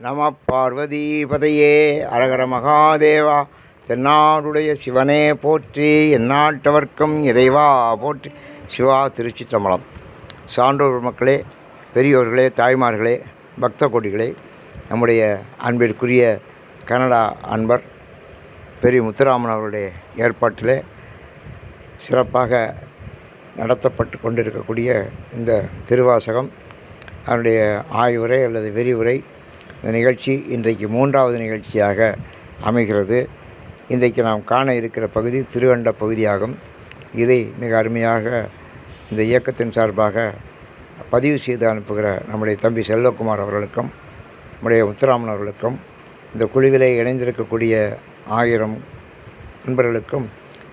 நம பார்வதிபதையே அரகர மகாதேவா. தென்னாடுடைய சிவனே போற்றி, எந்நாட்டவர்க்கும் இறைவா போற்றி. சிவா திருச்சிற்றம்பலம். சான்றோர் மக்களே, பெரியோர்களே, தாய்மார்களே, பக்த கோடிகளே, நம்முடைய அன்பிற்குரிய கனடா அன்பர் பெரிய முத்துராமன் அவருடைய ஏற்பாட்டிலே சிறப்பாக நடத்தப்பட்டு கொண்டிருக்கக்கூடிய இந்த திருவாசகம், அவருடைய ஆய்வுரை அல்லது விரிவுரை, இந்த நிகழ்ச்சி இன்றைக்கு 3வது நிகழ்ச்சியாக அமைகிறது. இன்றைக்கு நாம் காண இருக்கிற பகுதி திருவண்ட பகுதியாகும். இதை மிக அருமையாக இந்த இயக்கத்தின் சார்பாக பதிவு செய்து அனுப்புகிற நம்முடைய தம்பி செல்வகுமார் அவர்களுக்கும் நம்முடைய முத்துராமன் அவர்களுக்கும் இந்த குழுவிலே இணைந்திருக்கக்கூடிய 1000 நண்பர்களுக்கும்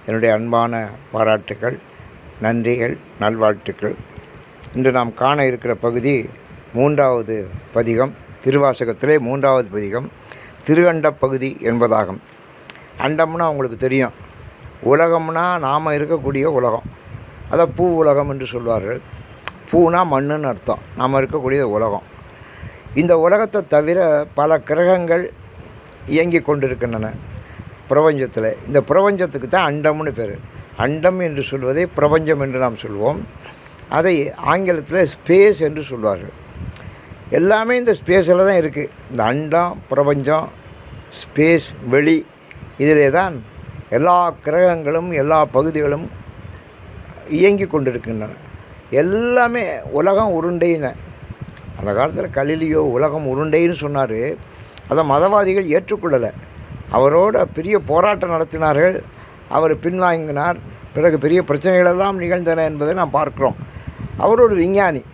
என்னுடைய அன்பான பாராட்டுக்கள், நன்றிகள், நல்வாழ்த்துக்கள். இன்று நாம் காண இருக்கிற பகுதி 3வது பதிகம். திருவாசகத்திலே 3வது பதிகம் திருஅண்ட பகுதி என்பதாகும். அண்டம்னா உங்களுக்கு தெரியும், உலகம்னா நாம் இருக்கக்கூடிய உலகம். அதை பூ உலகம் என்று சொல்வார்கள். பூனா மண்ணுன்னு அர்த்தம். நாம் இருக்கக்கூடிய உலகம். இந்த உலகத்தை தவிர பல கிரகங்கள் இயங்கி கொண்டிருக்கின்றன பிரபஞ்சத்தில். இந்த பிரபஞ்சத்துக்கு தான் அண்டம்னு பேர். அண்டம் என்று சொல்வதை பிரபஞ்சம் என்று நாம் சொல்வோம். அதை ஆங்கிலத்தில் ஸ்பேஸ் என்று சொல்வார்கள். எல்லாமே இந்த ஸ்பேஸில் தான் இருக்குது. இந்த அண்டம், பிரபஞ்சம், ஸ்பேஸ், வெளி, இதிலே தான் எல்லா கிரகங்களும் எல்லா பகுதிகளும் இயங்கி கொண்டிருக்கின்றன. எல்லாமே உலகம் உருண்டைன்னு. அந்த காலத்தில் கலிலியோ உலகம் உருண்டைன்னு சொன்னார். அதை மதவாதிகள் ஏற்றுக்கொள்ளலை. அவரோட பெரிய போராட்டம் நடத்தினார்கள். அவர் பின்வாங்கினார். பிறகு பெரிய பிரச்சனைகளெல்லாம் நிகழ்ந்தன என்பதை நாம் பார்க்கிறோம். அவர் ஒரு விஞ்ஞானி,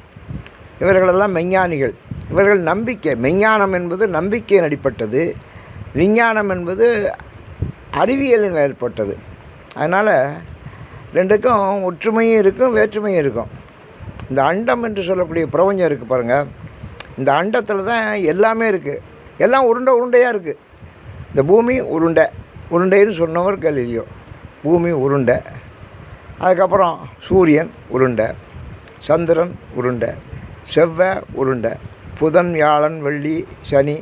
இவர்களெல்லாம் மெஞ்ஞானிகள். இவர்கள் நம்பிக்கை, மெஞ்ஞானம் என்பது நம்பிக்கையின் அடிப்பட்டது, விஞ்ஞானம் என்பது அறிவியலில் ஏற்பட்டது. அதனால் ரெண்டுக்கும் ஒற்றுமையும் இருக்கும், வேற்றுமையும் இருக்கும். இந்த அண்டம் என்று சொல்லக்கூடிய பிரபஞ்சம் இருக்குது பாருங்கள். இந்த அண்டத்தில் தான் எல்லாமே இருக்குது. எல்லாம் உருண்டையாக இருக்குது. இந்த பூமி உருண்டைன்னு சொன்னவர் கலிலியோ. பூமி உருண்டை. அதுக்கப்புறம் சூரியன் உருண்டை, சந்திரன் உருண்டை, செவ்வாய் உருண்டை, புதன், வியாழன், வெள்ளி, சனி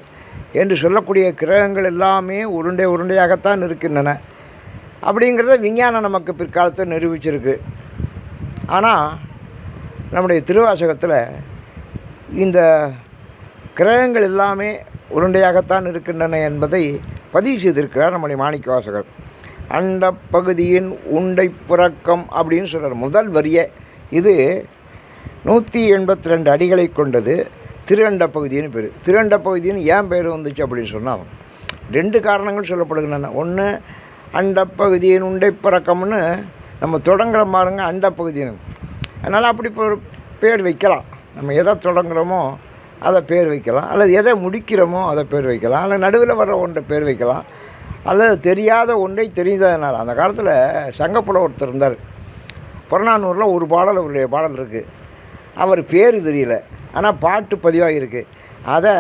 என்று சொல்லக்கூடிய கிரகங்கள் எல்லாமே உருண்டையாகத்தான் இருக்கின்றன. அப்படிங்கிறத விஞ்ஞானம் நமக்கு பிற்காலத்தில் நிரூபிச்சிருக்கு. ஆனால் நம்முடைய திருவாசகத்தில் இந்த கிரகங்கள் எல்லாமே உருண்டையாகத்தான் இருக்கின்றன என்பதை பதிவு செய்திருக்கிறார் நம்முடைய மாணிக்கவாசகர். அண்ட பகுதியின் உண்டை புறக்கம் அப்படின்னு சொல்கிறார் முதல் வரியே. இது 182 அடிகளை கொண்டது. திருஅண்ட பகுதின்னு பேர். திருஅண்ட பகுதின்னு ஏன் பேர் வந்துச்சு அப்படின்னு சொன்னால் 2 காரணங்கள் சொல்லப்படுகின்றன. ஒன்று, அண்ட பகுதியின் உண்டை புறக்கம்னு நம்ம தொடங்குற பாருங்க அண்ட பகுதின்னு. அதனால் அப்படி ஒரு பேர் வைக்கலாம். நம்ம எதை தொடங்குகிறோமோ அதை பேர் வைக்கலாம், அல்லது எதை முடிக்கிறோமோ அதை பேர் வைக்கலாம், அல்லது நடுவில் வர்ற ஒன்றை பேர் வைக்கலாம், அல்லது தெரியாத ஒன்றை தெரிந்ததுனால. அந்த காலத்தில் சங்கப்புல ஒருத்தர் இருந்தார். புறநானூரில் ஒரு பாடல், அவருடைய பாடல் இருக்குது. அவர் பேர் தெரியல, ஆனால் பாட்டு பதிவாகிருக்கு. அதை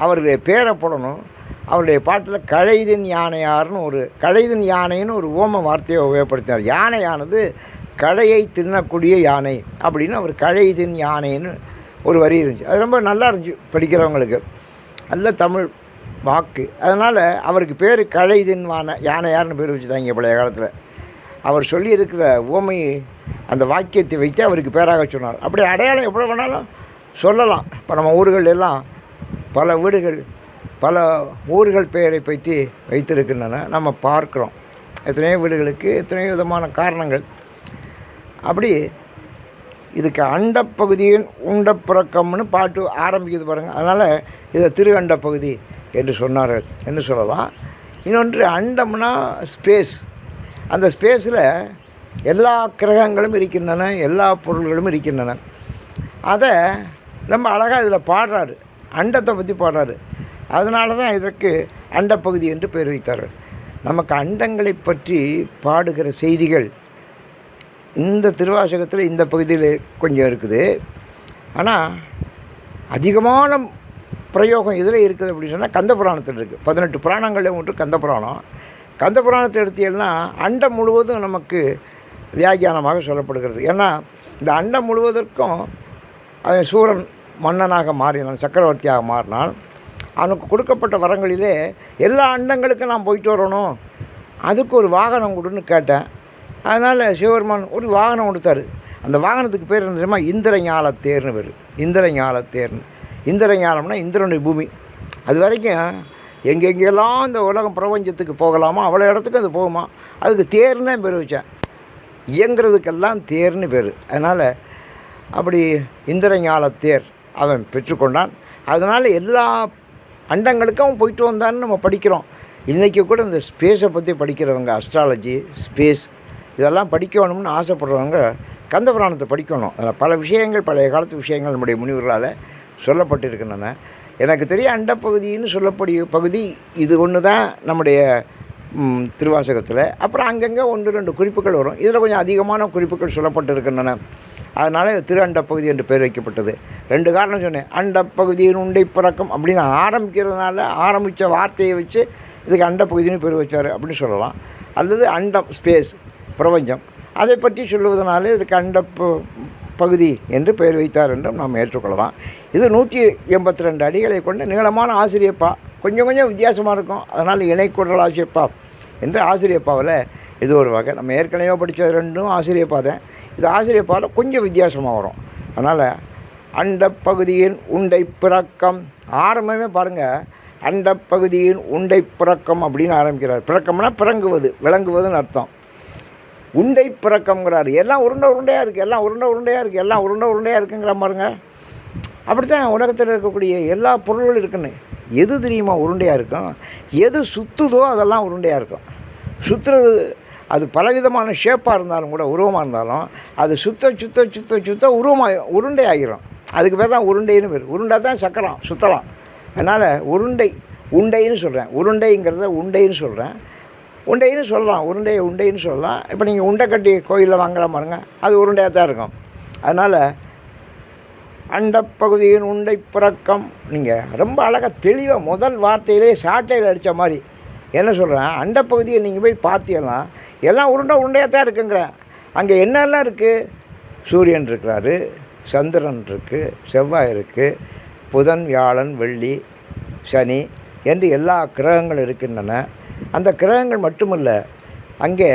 அவருடைய பேரை போடணும். அவருடைய பாட்டில் கழைதின் யானைன்னு ஒரு ஓம வார்த்தையை உபயோகப்படுத்தினார். யானையானது கழையை தின்னக்கூடிய யானை அப்படின்னு அவர் கழைதின் யானைன்னு ஒரு வரி இருந்துச்சு. அது ரொம்ப நல்லா இருந்துச்சு படிக்கிறவங்களுக்கு. நல்ல தமிழ் வாக்கு. அதனால் அவருக்கு பேர் கழைதின் யானையார்னு பேர் வச்சுட்டாங்க பழைய காலத்தில். அவர் சொல்லியிருக்கிற ஓமை அந்த வாக்கியத்தை வைத்து அவருக்கு பேராக சொன்னார். அப்படி அடையாளம் எவ்வளோ வேணாலும் சொல்லலாம். இப்போ நம்ம ஊர்கள் எல்லாம் பல வீடுகள், பல ஊர்கள் பெயரை பற்றி வைத்திருக்கின்றன. நம்ம பார்க்குறோம். எத்தனையோ வீடுகளுக்கு எத்தனையோ விதமான காரணங்கள். அப்படி இதுக்கு அண்டப்பகுதியின் உண்ட புறக்கம்னு பாட்டு ஆரம்பிக்குது பாருங்கள். அதனால் இதை திரு அண்ட பகுதி என்று சொன்னார்கள் என்று சொல்லலாம். இன்னொன்று, அண்டம்னா ஸ்பேஸ். அந்த ஸ்பேஸில் எல்லா கிரகங்களும் இருக்கின்றன, எல்லா பொருள்களும் இருக்கின்றன. அதை ரொம்ப அழகாக இதில் பாடுறாரு. அண்டத்தை பற்றி பாடுறாரு. அதனால தான் இதற்கு அண்டப்பகுதி என்று பெயர் வைத்தார்கள். நமக்கு அண்டங்களை பற்றி பாடுகிற செய்திகள் இந்த திருவாசகத்தில் இந்த பகுதியில் கொஞ்சம் இருக்குது. ஆனால் அதிகமான பிரயோகம் இதில் இருக்குது அப்படின்னு சொன்னால் கந்த புராணத்தில் இருக்குது. 18 புராணங்களில் ஒன்று கந்த புராணம். கந்த புராணத்தை எடுத்தீங்கன்னா அண்டம் முழுவதும் நமக்கு வியாக்கியானமாக சொல்லப்படுகிறது. ஏன்னா இந்த அண்டம் முழுவதற்கும் சூரன் மன்னனாக மாறினான், சக்கரவர்த்தியாக மாறினான். அவனுக்கு கொடுக்கப்பட்ட வரங்களிலே எல்லா அண்டங்களுக்கும் நான் போயிட்டு வரணும், அதுக்கு ஒரு வாகனம் கொடுன்னு கேட்டேன். அதனால் சிவபெருமான் ஒரு வாகனம் கொடுத்தாரு. அந்த வாகனத்துக்கு பேர் என்ன தெரியுமா? இந்திரஞாலத்தேர்னு பேர். இந்திரஞாலத்தேர்னு. இந்திரஞாலம்னா இந்திரனுடைய பூமி. அது வரைக்கும் எங்கெங்கெல்லாம் இந்த உலகம் பிரபஞ்சத்துக்கு போகலாமா அவ்வளோ இடத்துக்கு அது போகுமா, அதுக்கு தேர்னே பேர் வச்சேன். இயங்கிறதுக்கெல்லாம் தேர்னு பேர். அதனால் அப்படி இந்திரஞாலத்தேர் அவன் பெற்றுக்கொண்டான். அதனால் எல்லா அண்டங்களுக்கும் அவன் போயிட்டு வந்தான்னு நம்ம படிக்கிறோம். இன்றைக்கி கூட இந்த ஸ்பேஸை பற்றி படிக்கிறவங்க, அஸ்ட்ராலஜி, ஸ்பேஸ் இதெல்லாம் படிக்கணும்னு ஆசைப்படுறவங்க கந்தபுராணத்தை படிக்கணும். அதில் பல விஷயங்கள், பழைய காலத்து விஷயங்கள் நம்முடைய முனிவர்களால் சொல்லப்பட்டிருக்கின்றன. எனக்கு தெரிய அண்டப்பகுதின்னு சொல்லக்கூடிய பகுதி இது ஒன்று தான் நம்முடைய திருவாசகத்தில். அப்புறம் அங்கங்கே 1-2 குறிப்புகள் வரும். இதில் கொஞ்சம் அதிகமான குறிப்புகள் சொல்லப்பட்டிருக்கின்றன. அதனால் திரு அண்டப்பகுதி என்று பெயர் வைக்கப்பட்டது. 2 காரணம் சொன்னேன். அண்டப்பகுதியின் உண்டை பிறக்கம் அப்படின்னு ஆரம்பிக்கிறதுனால ஆரம்பித்த வார்த்தையை வச்சு இதுக்கு அண்டப்பகுதின்னு பேர் வச்சார் அப்படின்னு சொல்லலாம். அல்லது அண்டம், ஸ்பேஸ், பிரபஞ்சம், அதை பற்றி சொல்லுவதனால இதுக்கு பகுதி என்று பெயர் வைத்தார் என்றும் நாம் ஏற்றுக்கொள்ளலாம். இது 182 அடிகளை கொண்ட நீளமான ஆசிரியப்பா. கொஞ்சம் வித்தியாசமாக இருக்கும். அதனால் இணைக்குடல் ஆசிரியப்பா என்று ஆசிரியப்பாவில் இது ஒரு வகை. நம்ம ஏற்கனவே படித்த 2 ஆசிரியப்பா தான். இது ஆசிரியப்பாவில் கொஞ்சம் வித்தியாசமாக வரும். அதனால் அண்டப்பகுதியின் உண்டை பிறக்கம் ஆரம்பமே பாருங்கள். அண்டப்பகுதியின் உண்டை பிறக்கம் அப்படின்னு ஆரம்பிக்கிறார். பிறக்கம்னா பிறங்குவது, விளங்குவதுன்னு அர்த்தம். உண்டை பிறக்கம்ங்கிறாரு. எல்லாம் உருண்டையாக இருக்குது, எல்லாம் உருண்டையாக இருக்குங்கிற பாருங்க. அப்படித்தான் உலகத்தில் இருக்கக்கூடிய எல்லா பொருள்களும் இருக்குன்னு. எது தெரியுமா உருண்டையாக இருக்கும்? எது சுற்றுதோ அதெல்லாம் உருண்டையாக இருக்கும். சுற்றுறது அது பலவிதமான ஷேப்பாக இருந்தாலும் கூட, உருவமாக இருந்தாலும் அது சுத்த உருண்டை ஆகிரும். அதுக்கு பேர் தான் உருண்டைன்னு பேர். உருண்டை தான் சக்கரம் சுற்றலாம். அதனால் உண்டைன்னு சொல்கிறேன். உண்டைன்னு சொல்கிறேன். உண்டைன்னு சொல்லலாம். உண்டைன்னு சொல்லலாம். இப்போ நீங்கள் உண்டை கட்டி கோயிலில் வாங்குற பாருங்க, அது உருண்டையாக தான் இருக்கும். அதனால் அண்டப்பகுதியின் உண்டை பிறக்கம். நீங்கள் ரொம்ப அழகாக தெளிவாக முதல் வார்த்தையிலே சாட்டையில் அடித்த மாதிரி என்ன சொல்கிறேன், அண்டப்பகுதியை நீங்கள் போய் பார்த்தீங்கன்னா எல்லாம் உருண்டையாக தான் இருக்குங்கிறேன். அங்கே என்னெல்லாம் இருக்குது? சூரியன் இருக்கிறாரு, சந்திரன் இருக்குது, செவ்வாய் இருக்குது, புதன், வியாழன், வெள்ளி, சனி என்று எல்லா கிரகங்கள் இருக்கின்றன. அந்த கிரகங்கள் மட்டுமல்ல, அங்கே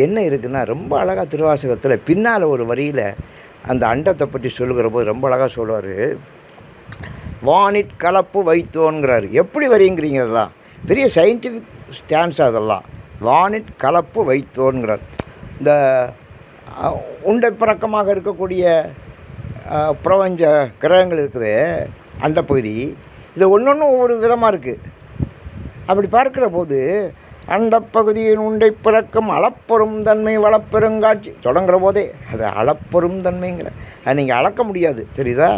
என்ன இருக்குன்னா ரொம்ப அழகாக திருவாசகத்தில் பின்னால் ஒரு வரியில் அந்த அண்டத்தை பற்றி சொல்லுகிற போது ரொம்ப அழகாக சொல்லுவார். வானிற் கலப்பு வைத்தோன்கிறார். எப்படி வரிங்கிறீங்க? அதெல்லாம் பெரிய சயின்டிஃபிக் ஸ்டான்ஸ். அதெல்லாம் வானிற் கலப்பு வைத்தோன்கிறார். இந்த உண்டை பிறக்கமாக இருக்கக்கூடிய பிரபஞ்ச கிரகங்கள் இருக்குது அண்டப்பகுதி. இது ஒன்று ஒவ்வொரு விதமாக இருக்குது. அப்படி பார்க்கிற போது அண்டப்பகுதியின் உண்டை பிறக்கம் அளப்பெரும் தன்மை வளப்பெருங்காட்சி தொடங்குற போதே அது அளப்பெரும் தன்மைங்கிற அது நீங்கள் அளக்க முடியாது, தெரியுதா?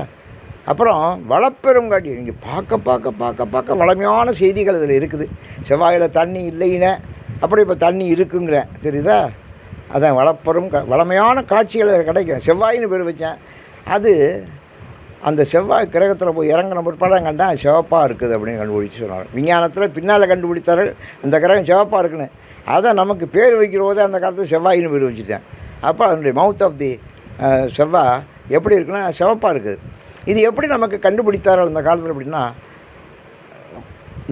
அப்புறம் வளப்பெருங்காட்சி நீங்கள் பார்க்க வளமையான செய்திகள் அதில் இருக்குது. செவ்வாயில் தண்ணி இல்லைன்னு அப்படி இப்போ தண்ணி இருக்குங்கிறேன், தெரியுதா? அதான் வளமையான காட்சிகள் கிடைக்கும். செவ்வாயின்னு பேர் வச்சேன். அது அந்த செவ்வாய் கிரகத்தில் போய் இறங்கின பிற்பாடு கண்டால் சிவப்பாக இருக்குது அப்படின்னு கண்டுபிடிச்சி சொன்னாங்க. விஞ்ஞானத்தில் பின்னால் கண்டுபிடித்தார்கள் அந்த கிரகம் சிவப்பாக இருக்குன்னு. அதை நமக்கு பேர் வைக்கிற போதே அந்த காலத்தில் செவ்வாயின்னு பேர் வச்சுட்டேன். அப்போ அதனுடைய மவுத் ஆஃப் தி செவ்வாய் எப்படி இருக்குன்னா சிவப்பாக இருக்குது. இது எப்படி நமக்கு கண்டுபிடித்தார்கள் அந்த காலத்தில்? அப்படின்னா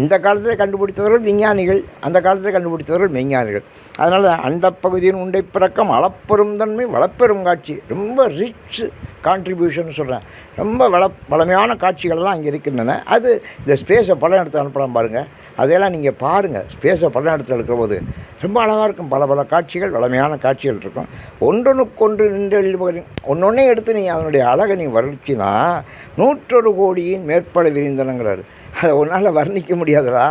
இந்த காலத்தில் கண்டுபிடித்தவர்கள் விஞ்ஞானிகள், அந்த காலத்தில் கண்டுபிடித்தவர்கள் மெய்ஞானிகள். அதனால் அண்டப்பகுதியின் உண்டை பிறக்கம் அளப்பெரும் தன்மை வளப்பெரும் காட்சி. ரொம்ப ரிச் கான்ட்ரிபியூஷன் சொல்கிறேன். ரொம்ப வளமையான காட்சிகள்லாம் அங்கே இருக்கின்றன. அது இந்த ஸ்பேஸை படம் எடுத்து அனுப்பலாம் பாருங்கள். அதையெல்லாம் நீங்கள் பாருங்கள். ஸ்பேஸை படம் எடுத்து எடுக்கிற போது ரொம்ப அழகாக இருக்கும். பல காட்சிகள், வளமையான காட்சிகள் இருக்கும். ஒன்றொன்றுக்கொன்று நின்று ஒன்றொன்னே எடுத்து நீங்கள் அதனுடைய அழகை நீங்கள் வர்ணிச்சின்னா 101 கோடியின் மேற்பட விரிந்தனங்கிறாரு. அதை ஒன்றால் வர்ணிக்க முடியாதுடா.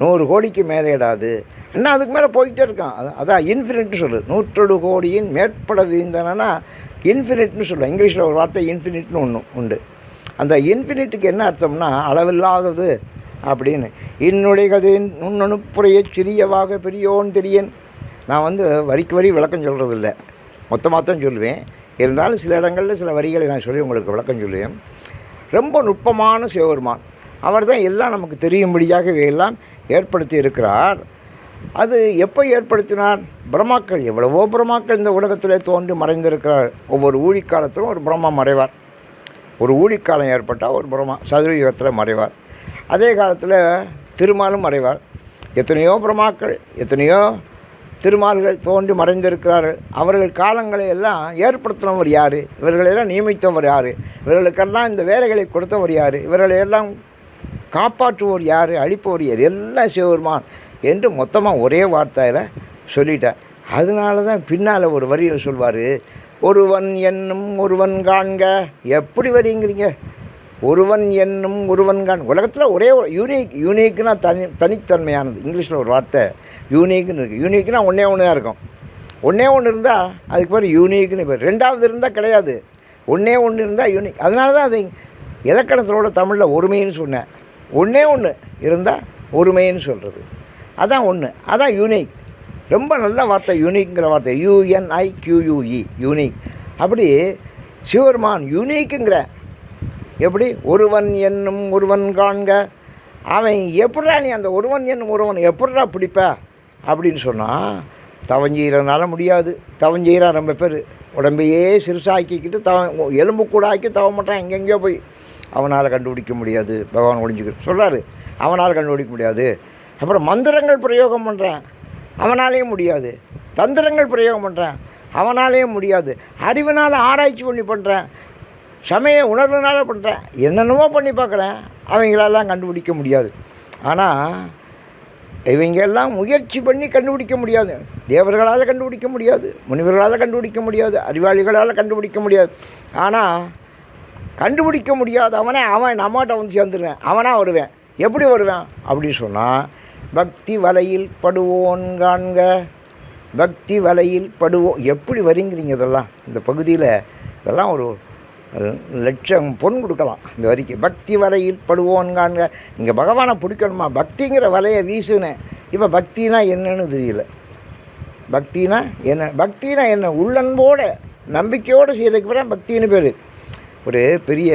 100 கோடிக்கு மேலே இடாது. இன்னும் அதுக்கு மேலே போய்கிட்டே இருக்கான். அதான் இன்ஃபினிட்னு சொல்லு. 101 கோடியின் மேற்பட விரிந்தனா இன்ஃபினிட்னு சொல்லுவேன். இங்கிலீஷில் ஒரு வார்த்தை இன்ஃபினிட்னு ஒன்று உண்டு. அந்த இன்ஃபினிட்டுக்கு என்ன அர்த்தம்னா அளவில்லாதது அப்படின்னு. என்னுடைய கதையின் நுண்ணணுப்புறையை சிறியவாக பெரியோன் தெரியன். நான் வரிக்கு வரி விளக்கம் சொல்கிறதில்ல, மொத்தமாக தான் சொல்லுவேன். இருந்தாலும் சில இடங்களில் சில வரிகளை நான் சொல்லி உங்களுக்கு விளக்கம் சொல்லுவேன். ரொம்ப நுட்பமான சிவபெருமான். அவர் தான் எல்லாம் நமக்கு தெரியும்படியாக இவையெல்லாம் ஏற்படுத்தி இருக்கிறார். அது எப்போ ஏற்படுத்தினார்? பிரம்மாக்கள், எவ்வளவோ பிரம்மாக்கள் இந்த உலகத்தில் தோன்றி மறைந்திருக்கிறார். ஒவ்வொரு ஊழிக்காலத்திலும் ஒரு பிரம்மா மறைவார். ஒரு ஊழிக்காலம் ஏற்பட்டால் ஒரு பிரம்மா சதுரயுகத்தில் மறைவார். அதே காலத்தில் திருமாலும் மறைவார். எத்தனையோ பிரமாக்கள், எத்தனையோ திருமால்கள் தோன்றி மறைந்திருக்கிறார்கள். அவர்கள் காலங்களை எல்லாம் ஏற்படுத்தினவர் யார், இவர்களையெல்லாம் நியமித்தவர் யார், இவர்களுக்கெல்லாம் இந்த வேலைகளை கொடுத்தவர் யார், இவர்களையெல்லாம் காப்பாற்றுவோர் யார், அழிப்பவர் யார், எல்லாம் சிவபெருமான் என்று மொத்தமாக ஒரே வார்த்தையில் சொல்லிட்டார். அதனால தான் பின்னால் ஒரு வரியில் சொல்வார், ஒருவன் என்னும் ஒருவன் காண்க. எப்படி வரீங்கிறீங்க? ஒருவன் என்னும் ஒருவன் காண். உலகத்தில் ஒரே யூனிக்னா தனித்தன்மையானது. இங்கிலீஷில் ஒரு வார்த்தை யூனிக்னு இருக்குது. யூனிக்னா ஒன்றே ஒன்று தான் இருக்கும். ஒன்றே ஒன்று இருந்தால் அதுக்கு பேர் யூனிக்னு பேர். ரெண்டாவது இருந்தால் கிடையாது. ஒன்றே ஒன்று இருந்தால் யூனிக். அதனால தான் அது இலக்கணத்தோட தமிழில் ஒருமைன்னு சொன்னேன். ஒன்றே ஒன்று இருந்தால் ஒருமைன்னு சொல்கிறது. அதான் ஒன்று, அதான் யூனிக். ரொம்ப நல்ல வார்த்தை யூனிக்ங்கிற வார்த்தை. UNIQUE unique. அப்படி சிவபெருமான் யூனிக்குங்கிற. எப்படி? ஒருவன் என்னும் ஒருவன் காண்க. அவன் எப்படா நீ அந்த ஒருவன் என்னும் ஒருவன் எப்படா பிடிப்ப அப்படின்னு சொன்னால், தவஞ்செய்கிறதுனால முடியாது. தவஞ்செய்கிறான் ரொம்ப பேர். உடம்பையே சிறுசாக்கிக்கிட்டு எலும்பு கூட ஆக்கி தவ மாட்டான். எங்கெங்கேயோ போய் அவனால் கண்டுபிடிக்க முடியாது. பகவான் ஒழிஞ்சுக்கிட்டு சொல்கிறாரு, அவனால் கண்டுபிடிக்க முடியாது. அப்புறம் மந்திரங்கள் பிரயோகம் பண்ணுறேன், அவனாலேயும் முடியாது. தந்திரங்கள் பிரயோகம் பண்ணுறேன், அவனாலேயும் முடியாது. அறிவினால் ஆராய்ச்சி பண்ணி பண்ணுறேன், சமய உணர்வுனால பண்ணுறேன், என்னென்னமோ பண்ணி பார்க்குறேன், அவங்களெல்லாம் கண்டுபிடிக்க முடியாது. ஆனால் இவங்கெல்லாம் முயற்சி பண்ணி கண்டுபிடிக்க முடியாது. தேவர்களால் கண்டுபிடிக்க முடியாது, முனிவர்களால் கண்டுபிடிக்க முடியாது, அறிவாளிகளால் கண்டுபிடிக்க முடியாது. ஆனால் கண்டுபிடிக்க முடியாது அவன் நம்மகிட்ட வந்து சேர்ந்துருவேன், அவனாக வருவேன். எப்படி வருவேன் அப்படின்னு சொன்னால், பக்தி வலையில் படுவோன் காண்க. பக்தி வலையில் படுவோம். எப்படி வரீங்கிறீங்க? இதெல்லாம் இந்த பகுதியில் இதெல்லாம் ஒரு லட்சம் பொன் கொடுக்கலாம் இந்த வரிக்கு. பக்தி வலையில் படுவோன் காண்க. நீங்கள் பகவானை பிடிக்கணுமா? பக்திங்கிற வலையை வீசுனேன். இப்போ பக்தினா என்னன்னு தெரியல. பக்தினா என்ன? பக்தினா என்ன? உள்ளன்போட நம்பிக்கையோடு செய்யறதுக்கு பிறகு பக்தின்னு பேர். ஒரு பெரிய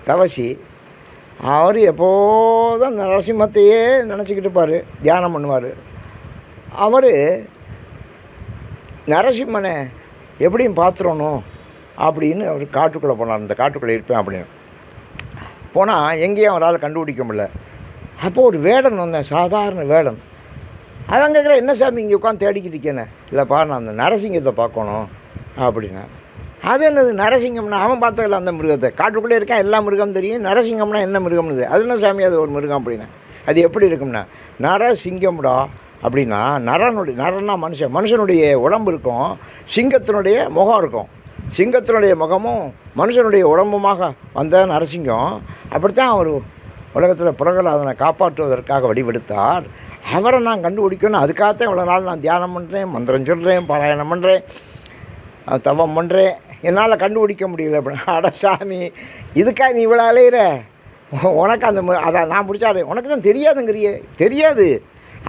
தவசி, அவர் எப்போதும் நரசிம்மத்தையே நினச்சிக்கிட்டு இருப்பார், தியானம் பண்ணுவார். அவர் நரசிம்மனை எப்படியும் பார்த்துடணும் அப்படின்னு அவர் காட்டுக்குள்ளே போனார். இந்த காட்டுக்குள்ளே இருப்பேன் அப்படின்னு போனால் எங்கேயும் அவரால் கண்டுபிடிக்க முடியல. அப்போது ஒரு வேடன் வந்தேன், சாதாரண வேடன். அவன் கேட்குற, என்ன சாமி இங்கே உட்காந்து தேடிக்கிட்டு இருக்கேன்னு. இல்லைப்பா, நான் அந்த நரசிங்கத்தை பார்க்கணும் அப்படின்னா. அது என்னது நரசிங்கம்னா? அவன் பார்த்ததில்ல அந்த மிருகத்தை. காட்டுக்குள்ளே இருக்கேன், எல்லா மிருகம் தெரியும். நரசிங்கம்னா என்ன மிருகம்னு? அது என்ன சாமி அது ஒரு மிருகம் அப்படின்னா? அது எப்படி இருக்கும்னா, நரசிங்கம்டா அப்படின்னா, நரன்னா மனுஷனுடைய உடம்பு இருக்கும், சிங்கத்தினுடைய முகம் இருக்கும். சிங்கத்தினுடைய முகமும் மனுஷனுடைய உடம்புமாக வந்த நரசிங்கம். அப்படித்தான் அவர் உலகத்தில் பிரகலாதனை காப்பாற்றுவதற்காக வடிவெடுத்தார். அவரை நான் கண்டுபிடிக்கணும். அதுக்காகத்தான் இவ்வளோ நாள் நான் தியானம் பண்ணுறேன், மந்திரம் சொல்கிறேன், பாராயணம் பண்ணுறேன், தவம் பண்ணுறேன். என்னால் கண்டுபிடிக்க முடியல அப்படின்னா. அட சாமி, இதுக்காக நீ இவ்வளோ அலையிற? உனக்கு அந்த அதான் நான் பிடிச்சாரு, உனக்கு தான் தெரியாதுங்கிறியே. தெரியாது,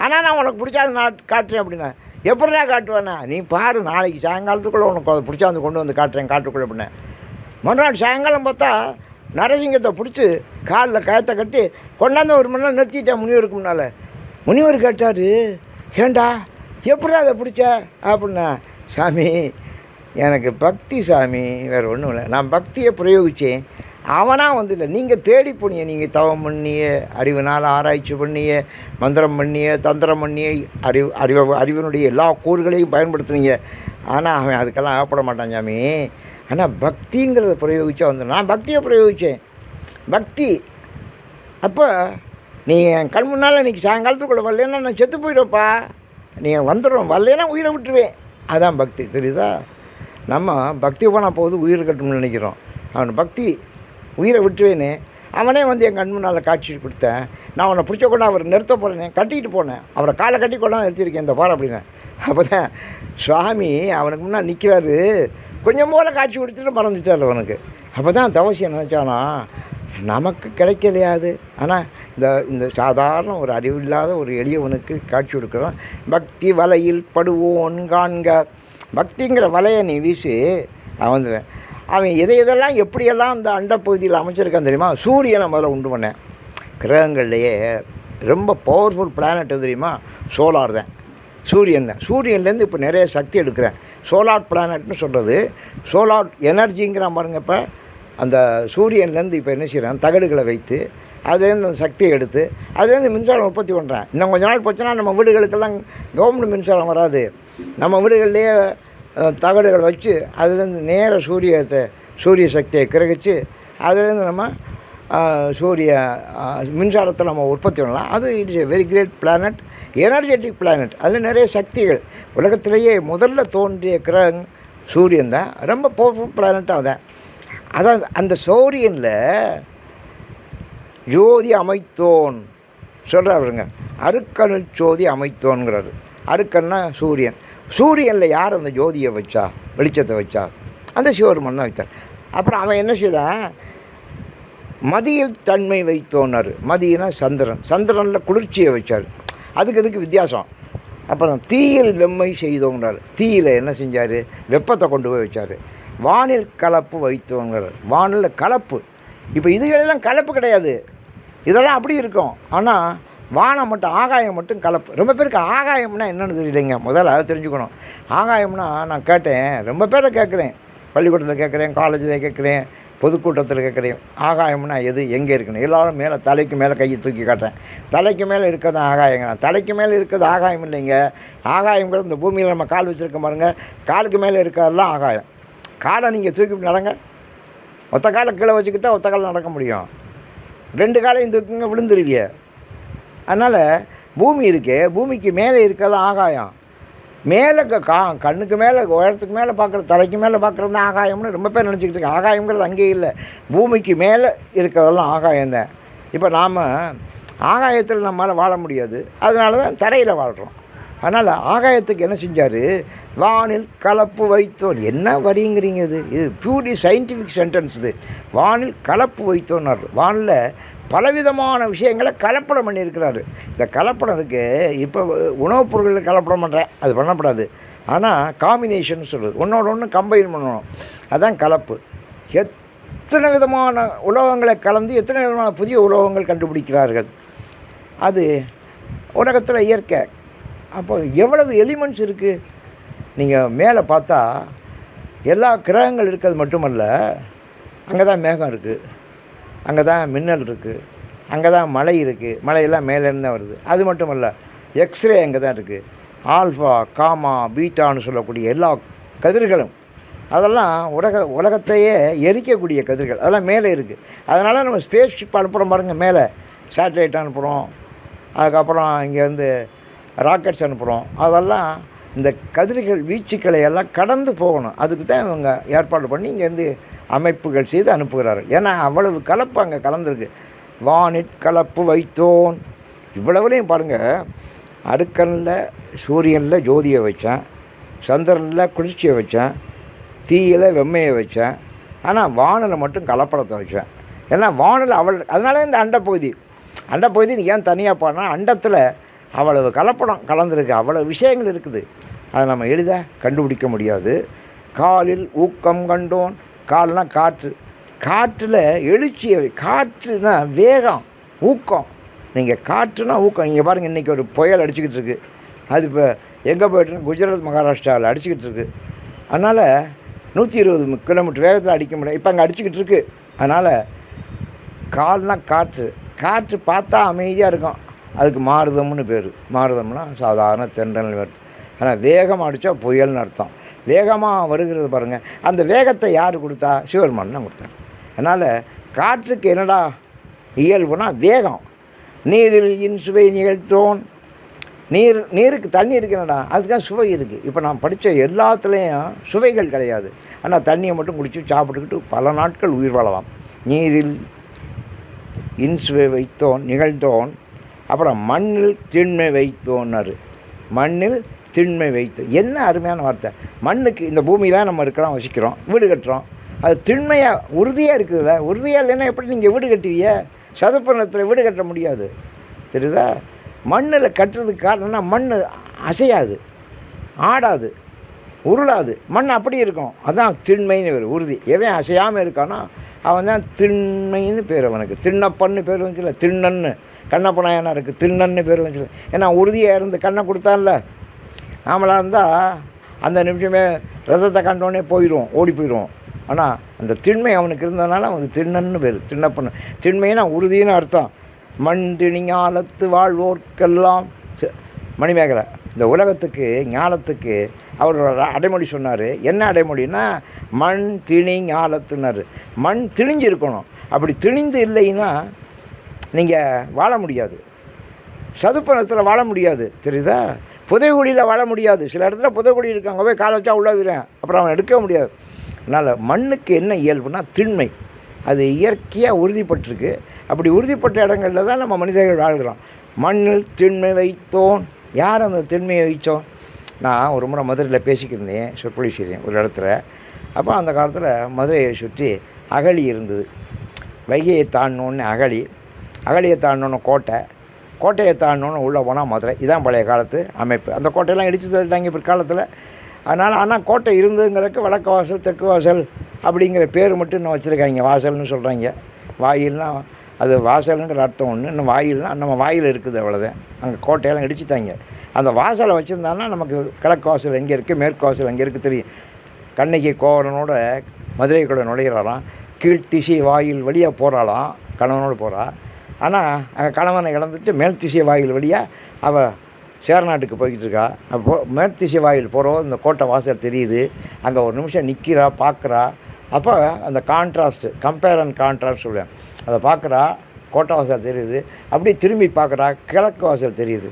ஆனால் நான் உனக்கு பிடிச்சாது நான் காட்டுறேன் அப்படின்னா. எப்படிடா காட்டுவேண்ணா? நீ பாரு, நாளைக்கு சாயங்காலத்துக்குள்ளே உனக்கு அதை பிடிச்சாந்து கொண்டு வந்து காட்டுறேன் காட்டுக்குள்ளே அப்படின்னேன். மறுநாள் சாயங்காலம் பார்த்தா நரசிங்கத்தை பிடிச்சி காலில் கயத்தை கட்டி கொண்டாந்து ஒரு மணி நேரம் நிறுத்திட்டேன் முனிவருக்கு முன்னால். முனிவர் கேட்டார், ஏண்டா எப்படிதான் அதை பிடிச்ச அப்படின்னா. சாமி, எனக்கு பக்தி சாமி, வேறு ஒன்றும் இல்லை. நான் பக்தியை பிரயோகித்தேன், அவனாக வந்து இல்லை. நீங்கள் தேடி போனிய, நீங்கள் தவம் பண்ணிய, அறிவினால் ஆராய்ச்சி பண்ணிய, மந்திரம் பண்ணிய, தந்திரம் பண்ணிய, அறிவினுடைய எல்லா கூறுகளையும் பயன்படுத்துனீங்க. ஆனால் அவன் அதுக்கெல்லாம் ஆகப்பட மாட்டான் சாமி. ஆனால் பக்திங்கிறத பிரயோகித்தா வந்து நான் பக்தியை பிரயோகித்தேன். பக்தி அப்போ நீ என் கண் முன்னால் இன்றைக்கி சாயங்காலத்துக்குள்ளே வரலன்னா நான் செத்து போயிடுவேப்பா. நீங்கள் வந்துடும், வரலன்னா உயிரை விட்டுருவேன். அதான் பக்தி. தெரியுதா? நம்ம பக்தி போனால் போகுது உயிர் கட்டணும்னு நினைக்கிறோம். அவன் பக்தி உயிரை விட்டுவேன்னு அவனே வந்து என் கண் முன்னால் காட்சி கொடுத்தேன். நான் அவனை பிடிச்ச கூட அவர் நிறுத்த போகிறேன், கட்டிக்கிட்டு போனேன். அவரை காலை கட்டி கொண்டா நிறுத்தியிருக்கேன் இந்த பாரு அப்படின்னேன். அப்போ தான் சுவாமி அவனுக்கு முன்னாடி நிற்கிறாரு. கொஞ்சம் போல் காட்சி கொடுத்துட்டு மறந்துட்டார் அவனுக்கு. அப்போ தான் தவசியை நினச்சானா, நமக்கு கிடைக்கலையாது. ஆனால் இந்த சாதாரண ஒரு அறிவில்லாத ஒரு எளியவனுக்கு காட்சி கொடுக்குறான். பக்தி வலையில் படுவோன் காண்க. பக்திங்கிற வலையை நீ வீசி அவன் எதையெல்லாம் எப்படியெல்லாம் அந்த அண்டப்பகுதியில் அமைச்சிருக்கான் தெரியுமா? சூரியனை முதல்ல உண்டு பண்ணேன். கிரகங்கள்லேயே ரொம்ப பவர்ஃபுல் பிளானட் தெரியுமா? சோலார் தான், சூரியன் தான். சூரியன்லேருந்து இப்போ நிறைய சக்தி எடுக்கிறேன். சோலார் பிளானட்னு சொல்கிறது. சோலார் எனர்ஜிங்கிறான் பாருங்க. இப்போ அந்த சூரியன்லேருந்து இப்போ என்ன செய்கிறேன், தகடுகளை வைத்து அதுலேருந்து அந்த சக்தியை எடுத்து அதுலேருந்து மின்சாரம் உற்பத்தி பண்ணுறேன். இன்னும் கொஞ்ச நாள் போச்சுன்னா நம்ம வீடுகளுக்கெல்லாம் கவர்மெண்ட் மின்சாரம் வராது. நம்ம வீடுகள்லேயே தகடுகள் வச்சு அதுலேருந்து நேர சூரிய சக்தியை கிரகிச்சு அதுலேருந்து நம்ம சூரிய மின்சாரத்தை நம்ம உற்பத்தி பண்ணலாம். அது it's a very great planet, energetic planet. அதில் நிறைய சக்திகள். உலகத்திலேயே முதல்ல தோன்றிய கிரகம் சூரியன் தான். ரொம்ப பவர்ஃபுல் பிளானட்டாக தான். அதான் அந்த சூரியனில் ஜோதி அமைத்தோன் சொல்கிறாருங்க. அருக்கனில் ஜோதி அமைத்தோன்கிறாரு. அருக்கன்னா சூரியன். சூரியனில் யார் அந்த ஜோதியை வச்சா, வெளிச்சத்தை வச்சா? அந்த சிவபெருமான் தான் வைத்தார். அப்புறம் அவன் என்ன செய்தான்? மதியில் தன்மை வைத்தோன்னார். மதியனா சந்திரனில் குளிர்ச்சியை வச்சார். அதுக்கு வித்தியாசம். அப்புறம் தீயில் வெம்மை செய்தோங்கிறார். தீயில் என்ன செஞ்சார்? வெப்பத்தை கொண்டு போய் வச்சார். வானில் கலப்பு வைத்தோங்கிறார். வானில் கலப்பு. இப்போ இதுகளெல்லாம் கலப்பு கிடையாது, இதெல்லாம் அப்படி இருக்கும். ஆனால் வானம் மட்டும், ஆகாயம் மட்டும் கலப்பு. ரொம்ப பேருக்கு ஆகாயம்னா என்னென்னு தெரியலைங்க. முதல்ல அதை தெரிஞ்சுக்கணும். ஆகாயம்னா நான் கேட்டேன், ரொம்ப பேரை கேட்குறேன், பள்ளிக்கூடத்தில் கேட்குறேன், காலேஜில் கேட்குறேன், பொதுக்கூட்டத்தில் கேட்குறேன். ஆகாயம்னா எது, எங்கே இருக்குன்னு எல்லோரும் மேலே தலைக்கு மேலே கையை தூக்கி காட்டுறேன். தலைக்கு மேலே இருக்கிறது ஆகாயங்க. தலைக்கு மேலே இருக்கிறது ஆகாயம் இல்லைங்க. ஆகாயங்கிறது இந்த பூமியில் நம்ம கால் வச்சுருக்க பாருங்க, காலுக்கு மேலே இருக்கிறதெல்லாம் ஆகாயம். காலை நீங்கள் தூக்கி நடங்க, ஒத்த காலை கீழே வச்சுக்கிட்டா ஒத்த காலை நடக்க முடியும். 2 காலையும் தூக்குங்க, விழுந்துருவிய. அதனால் பூமி இருக்கே, பூமிக்கு மேலே இருக்கிறது ஆகாயம். மேலே கண்ணுக்கு மேலே உயரத்துக்கு மேலே பார்க்குறது, தலைக்கு மேலே பார்க்குறது தான் ஆகாயம்னு ரொம்ப பேர் நினச்சிக்கிட்டு இருக்கு. ஆகாயங்கிறது அங்கேயே இல்லை, பூமிக்கு மேலே இருக்கிறதெல்லாம் ஆகாயம்தான். இப்போ நாம் ஆகாயத்தில் நம்மளால் வாழ முடியாது, அதனால தான் தரையில் வாழ்கிறோம். அதனால் ஆகாயத்துக்கு என்ன செஞ்சார்? வானில் கலப்பு வைத்தோன். என்ன வரிங்கிறீங்க? இது பியூர்லி சயின்டிஃபிக் சென்டென்ஸ். இது வானில் கலப்பு வைத்தோன்னார். வானில் பலவிதமான விஷயங்களை கலப்படம் பண்ணியிருக்கிறாரு. இந்த கலப்படத்துக்கு இப்போ உணவுப் பொருட்களில் கலப்படம் பண்ணுறேன், அது பண்ணப்படாது. ஆனால் காம்பினேஷன் சொல்லுது, ஒன்றோட ஒன்று கம்பைன் பண்ணணும், அதுதான் கலப்பு. எத்தனை விதமான உலோகங்களை கலந்து எத்தனை விதமான புதிய உலோகங்கள் கண்டுபிடிக்கிறார்கள். அது உலகத்தில் இயற்கை. அப்போ எவ்வளவு எலிமெண்ட்ஸ் இருக்குது. நீங்கள் மேலே பார்த்தா எல்லா கிரகங்கள் இருக்கிறது மட்டுமல்ல, அங்கே தான் மேகம் இருக்குது, அங்கே தான் மின்னல் இருக்குது, அங்கே தான் மழை இருக்குது. மழையெல்லாம் மேலேருந்து தான் வருது. அது மட்டும் இல்லை, எக்ஸ்ரே அங்கே தான் இருக்குது. ஆல்ஃபா, காமா, பீட்டான்னு சொல்லக்கூடிய எல்லா கதிர்களும், அதெல்லாம் உலகத்தையே எரிக்கக்கூடிய கதிர்கள், அதெல்லாம் மேலே இருக்குது. அதனால் நம்ம ஸ்பேஸ் ஷிப் அனுப்புகிறோம் பாருங்கள், மேலே சேட்டலைட் அனுப்புகிறோம், அதுக்கப்புறம் இங்கேருந்து ராக்கெட்ஸ் அனுப்புகிறோம். அதெல்லாம் இந்த கதிர்கள் வீச்சுக்களை எல்லாம் கடந்து போகணும். அதுக்கு தான் இவங்க ஏற்பாடு பண்ணி இங்கேருந்து அமைப்புகள் செய்து அனுப்புகிறார்கள். ஏன்னா அவ்வளவு கலப்பு அங்கே கலந்துருக்கு. வானிற் கலப்பு வைத்தோன். இவ்வளவுலையும் பாருங்கள், அடுக்கனில் சூரியனில் ஜோதியை வச்சேன், சந்திரனில் குளிர்ச்சியை வச்சேன், தீயில் வெம்மையை வச்சேன், ஆனால் வானில் மட்டும் கலப்படத்தை வச்சேன். ஏன்னா வானில் அதனால இந்த அண்டப்பகுதி ஏன் தனியாக பாடினா, அண்டத்தில் அவ்வளவு கலப்படம் கலந்துருக்கு, அவ்வளோ விஷயங்கள் இருக்குது. அதை நம்ம எளிதாக கண்டுபிடிக்க முடியாது. காலில் ஊக்கம் கண்டோன். கால்னா காற்று, காற்றில் எழுச்சியை, காற்றுனா வேகம், ஊக்கம். நீங்கள் காற்றுனா ஊக்கம். இங்கே பாருங்கள், இன்றைக்கி ஒரு புயல் அடிச்சுக்கிட்டு இருக்குது. அது இப்போ எங்கே போய்ட்டுருக்கு? குஜராத், மகாராஷ்டிராவில் அடிச்சுக்கிட்டு இருக்குது. அதனால் 120 கிலோமீட்டர் வேகத்தில் அடிக்க முடியாது. இப்போ அங்கே அடிச்சுக்கிட்டு இருக்குது. அதனால் கால்னா காற்று. காற்று பார்த்தா அமைதியாக இருக்கும், அதுக்கு மாருதம்னு பேர். மாருதம்னா சாதாரண தென்றல் வருது. ஆனால் வேகமாக அடித்தா புயல்னு அர்த்தம். வேகமாக வருகிறது பாருங்கள். அந்த வேகத்தை யார் கொடுத்தா? சிவபெருமான் தான் கொடுத்தார். அதனால் காற்றுக்கு என்னடா இயல்புனா வேகம். நீரில் சுவை நிகழ்த்தோன். நீருக்கு தண்ணி இருக்குனடா, அதுக்காக சுவை இருக்குது. இப்போ நான் படித்த எல்லாத்துலேயும் சுவைகள் கிடையாது. ஆனால் தண்ணியை மட்டும் குடித்து சாப்பிட்டுக்கிட்டு பல நாட்கள் உயிர் வாழலாம். நீரில் சுவை வைத்தோன் நிகழ்த்தோன். அப்புறம் மண்ணில் திண்மை வைத்தோன்னாரு. மண்ணில் திண்மை வைத்தோம். என்ன அருமையான வார்த்தை. மண்ணுக்கு, இந்த பூமியில் நம்ம இருக்கிறோம், வசிக்கிறோம், வீடு கட்டுறோம். அது திண்மையாக உறுதியாக இருக்குதுல்ல. உறுதியாக இல்லைன்னா எப்படி நீங்கள் வீடு கட்டுவீங்க? சதுப்பு நிலத்தில் வீடு கட்ட முடியாது, தெரியுதா? மண்ணில் கட்டுறதுக்கு காரணம்னா மண் அசையாது, ஆடாது, உருளாது. மண் அப்படி இருக்கும். அதுதான் திண்மைன்னு பேர், உறுதி. எவன் அசையாமல் இருக்கானோ அவன் தான் திண்மைன்னு பேர். அவனுக்கு திண்ணப்பன்னு பேர் வந்துச்சுல, திண்ணன்னு. கண்ணப்பனாயனா இருக்குது, திண்ணன்னு பேர் வந்துச்சுல. ஏன்னா உறுதியாக இருந்து கண்ணை கொடுத்தான்ல. நாமளாக இருந்தால் அந்த நிமிஷமே ரதத்தை கண்டோடனே போயிடுவோம், ஓடி போயிடுவோம். ஆனால் அந்த திண்மை அவனுக்கு இருந்ததுனால அவனுக்கு திண்ணன்னு பேர், திண்ணப்பண்ணு. திண்மைன்னா உறுதின்னு அர்த்தம். மண் திணி ஞாலத்து வாழ்வோர்க்கெல்லாம் மணிமேகலை இந்த உலகத்துக்கு ஞாலத்துக்கு அவர் அடைமொழி சொன்னார். என்ன அடைமொழின்னா மண் திணி ஞாலத்துனார். மண் திணிஞ்சிருக்கணும். அப்படி திணிந்து இல்லைன்னா நீங்கள் வாழ முடியாது. சதுப்பு நிலத்தில் வாழ முடியாது, தெரியுதா? புதைகுழியில் வாழ முடியாது. சில இடத்துல புதைகுழி இருக்காங்க, போய் காலை வச்சா உள்ள விடுறேன், அப்புறம் அவன் எடுக்க முடியாது. அதனால் மண்ணுக்கு என்ன இயல்புனா திண்மை. அது இயற்கையாக உறுதிப்பட்டிருக்கு. அப்படி உறுதிப்பட்ட இடங்களில் தான் நம்ம மனிதர்கள் வாழ்கிறோம். மண்ணில் திண்மை வைத்தோன். யார் அந்த திண்மையை வைத்தோம்? நான் ஒரு முறை மதுரையில் பேசிக்கிருந்தேன், சொற்பொழிவு ஒரு இடத்துல. அப்போ அந்த காலத்தில் மதுரையை சுற்றி அகழி இருந்தது. வைகையை தாண்டினோன்னு அகழியை தாண்டினோன்னு கோட்டையை தாண்டினோன்னு உள்ளே போனால் மதுரை. இதுதான் பழைய காலத்து அமைப்பு. அந்த கோட்டையெல்லாம் இடித்து தள்ளிட்டாங்க பிற்காலத்தில். ஆனால் கோட்டை இருந்ததுங்கிறதுக்கு வடக்கு வாசல் தெற்கு வாசல் அப்படிங்கிற பேர் மட்டும் இன்னும் வச்சுருக்காங்க. வாசல்னு சொல்கிறாங்க. வாயில்னால் அது வாசலுங்கிற அர்த்தம் ஒன்று, இன்னும் வாயில்னால் நம்ம வாயில் இருக்குது, அவ்வளோதான். அங்கே கோட்டையெல்லாம் இடிச்சுட்டாங்க. அந்த வாசலை வச்சுருந்தாங்கன்னா நமக்கு கிழக்கு வாசல் எங்கே இருக்குது, மேற்கு வாசல் எங்கே இருக்குது தெரியும். கண்ணகி கோவலனோட மதுரை கூட நுழையிறாராம். கீழ்த்திசை வாயில் வழியாக போகிறாளாம், கணவனோடு போகிறா. ஆனால் அங்கே கணவனை இழந்துட்டு மேல்திசை வாயில் வழியாக அவள் சேரநாட்டுக்கு போய்கிட்டு இருக்கா. அப்போது மேற்திசை வாயில் போகிறோம், இந்த கோட்டை வாசல் தெரியுது. அங்கே ஒரு நிமிஷம் நிற்கிறா, பார்க்குறா. அப்போ அந்த கம்பேர் அண்ட் கான்ட்ராஸ்ட் சொல்லுவேன். அதை பார்க்குறா, கோட்டை வாசல் தெரியுது. அப்படியே திரும்பி பார்க்குறா, கிழக்கு வாசல் தெரியுது.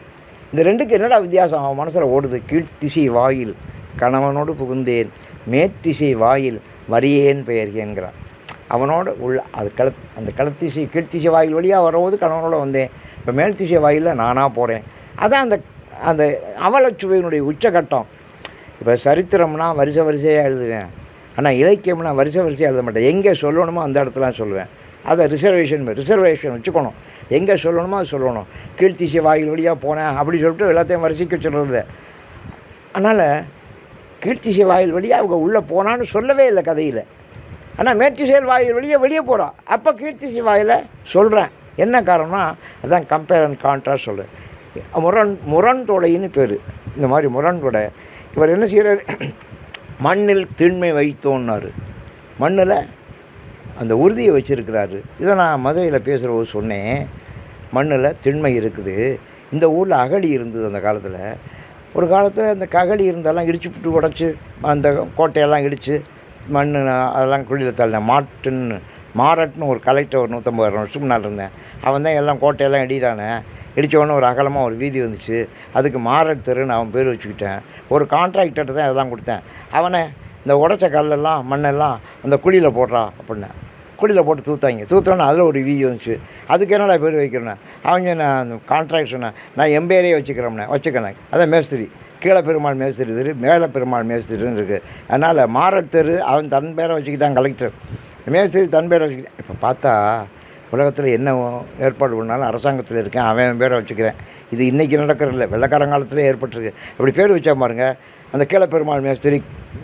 இந்த ரெண்டுக்கு என்னடா வித்தியாசம் அவன் மனசில் ஓடுது? கீழ்த்திசை வாயில் கணவனோடு புகுந்தேன், மேற்திசை வாயில் வரியேன் பெயர்கேங்கிறான். அவனோட அந்த கீழ்த்திசை வாயில் வழியாக வரும்போது கணவனோடு வந்தேன், இப்போ மேல்திசை வாயிலில் நானாக போகிறேன். அதான் அந்த அவலச்சுவையினுடைய உச்சகட்டம். இப்போ சரித்திரம்னா வரிசையாக எழுதுவேன், ஆனால் இலக்கியம்னா வரிசையாக எழுத மாட்டேன். எங்கே சொல்லணுமோ அந்த இடத்துல சொல்லுவேன். அதை ரிசர்வேஷன் வச்சுக்கணும். எங்கே சொல்லணுமோ அது சொல்லணும். கீழ்த்திசை வாயில் வழியாக போனேன் அப்படி சொல்லிட்டு எல்லாத்தையும் வரிசைக்க சொல்கிறது. அதனால் கீழ்த்திசை வாயில் வழியாக அவங்க உள்ளே போனான்னு சொல்லவே இல்லை கதையில். ஆனால் மேற்திசை வாயில் வெளியே போகிறான். அப்போ கீழ்த்திசை வாயில் சொல்கிறேன். என்ன காரணம்னா அதான் கம்பேர் அண்ட் கான்ட்ராஸ்ட் சொல்கிறேன். முரண்தொடைன்னு பேர். இந்த மாதிரி முரண்தொடை இவர் என்ன செய்கிறார்? மண்ணில் திண்மை வைத்தோன்னாரு. மண்ணில் அந்த உறுதியை வச்சுருக்கிறாரு. இதை நான் மதுரையில் பேசுகிறவோ சொன்னேன். மண்ணில் திண்மை இருக்குது. இந்த ஊரில் அகழி இருந்தது அந்த காலத்தில். ஒரு காலத்தில் அந்த அகழி இருந்தெல்லாம் இடிச்சு புட்டு உடச்சி அந்த கோட்டையெல்லாம் இடித்து மண் அதெல்லாம் குழியில் தள்ளினேன். மாரட்னு ஒரு கலெக்டர் ஒரு 150 வருஷம் முன்னால் இருந்தேன். அவன் தான் எல்லாம் கோட்டையெல்லாம் இடிடானே. இடித்தோடனே ஒரு அகலமாக ஒரு வீதி வந்துச்சு. அதுக்கு மாரட் தெருன்னு அவன் பேர் வச்சுக்கிட்டேன். ஒரு கான்ட்ராக்டர்கிட்ட தான் இதெல்லாம் கொடுத்தேன். அவனை இந்த உடச்ச கல்லெல்லாம் மண்ணெல்லாம் அந்த குழியில் போடுறா அப்படின்னேன். குழியில் போட்டு தூத்தோன்னே அதில் ஒரு வீதி வந்துச்சு. அதுக்கு என்னடா பேர் வைக்கிறேன்னு அவங்க நான் அந்த கான்ட்ராக்ட் சொன்னேன். நான் என் பேரே வச்சுக்கிறேன். அதான் மேஸ்திரி. கீழே பெருமாள் மேஸ்திரி தெரு, மேலே பெருமாள் மேஸ்திரின்னு இருக்குது. அதனால் மாரட் தெரு அவன் தன் பேரை வச்சுக்கிட்டான் கலெக்டர். மேஸ்திரி தன் பேரை வச்சுக்கிட்டேன். இப்போ பார்த்தா உலகத்தில் என்ன ஏற்பாடு பண்ணாலும் அரசாங்கத்தில் இருக்கேன், அவன் பேரை வச்சுக்கிறேன். இது இன்றைக்கி நடக்கிறதில்ல, வெள்ளைக்காரங்காலத்திலே ஏற்பட்டிருக்கு. அப்படி பேர் வச்சா பாருங்க. அந்த கீழே பெருமாள் மேஸ்திரி,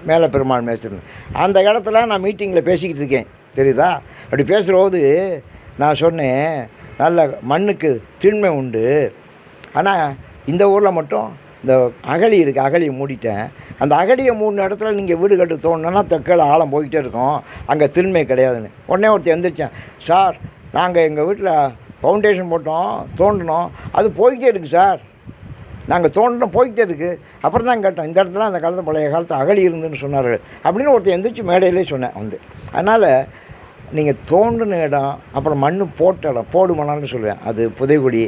மேலே பெருமாள் மேஸ்திரி. அந்த இடத்துல நான் மீட்டிங்கில் பேசிக்கிட்டு இருக்கேன், தெரியுதா? அப்படி பேசுகிறபோது நான் சொன்னேன், நல்ல மண்ணுக்கு திண்மை உண்டு. ஆனால் இந்த ஊரில் மட்டும் இந்த அகழி இருக்குது, அகழியை மூடிட்டேன். அந்த அகழியை மூடின இடத்துல நீங்கள் வீடு கட்டு தோணுன்னா தெற்கில் ஆழம் போய்கிட்டே இருக்கோம், அங்கே திண்மை கிடையாதுன்னு. உடனே ஒருத்தர் எந்திரிச்சேன், சார் நாங்கள் எங்கள் வீட்டில் ஃபவுண்டேஷன் போட்டோம், தோண்டினோம், அது போய்கிட்டே இருக்குது சார், நாங்கள் தோண்டினோம் போய்கிட்டே இருக்குது. அப்புறம் தான் கேட்டோம், இந்த இடத்துல அந்த காலத்து பழைய காலத்து அகழி இருந்துன்னு சொன்னார்கள் அப்படின்னு ஒருத்தர் எந்திரிச்சு மேடையிலே சொன்னேன் வந்து. அதனால் நீங்கள் தோண்டின இடம், அப்புறம் மண் போட்ட இடம், போடு மணல்னு சொல்லுவேன், அது புதைகுடி.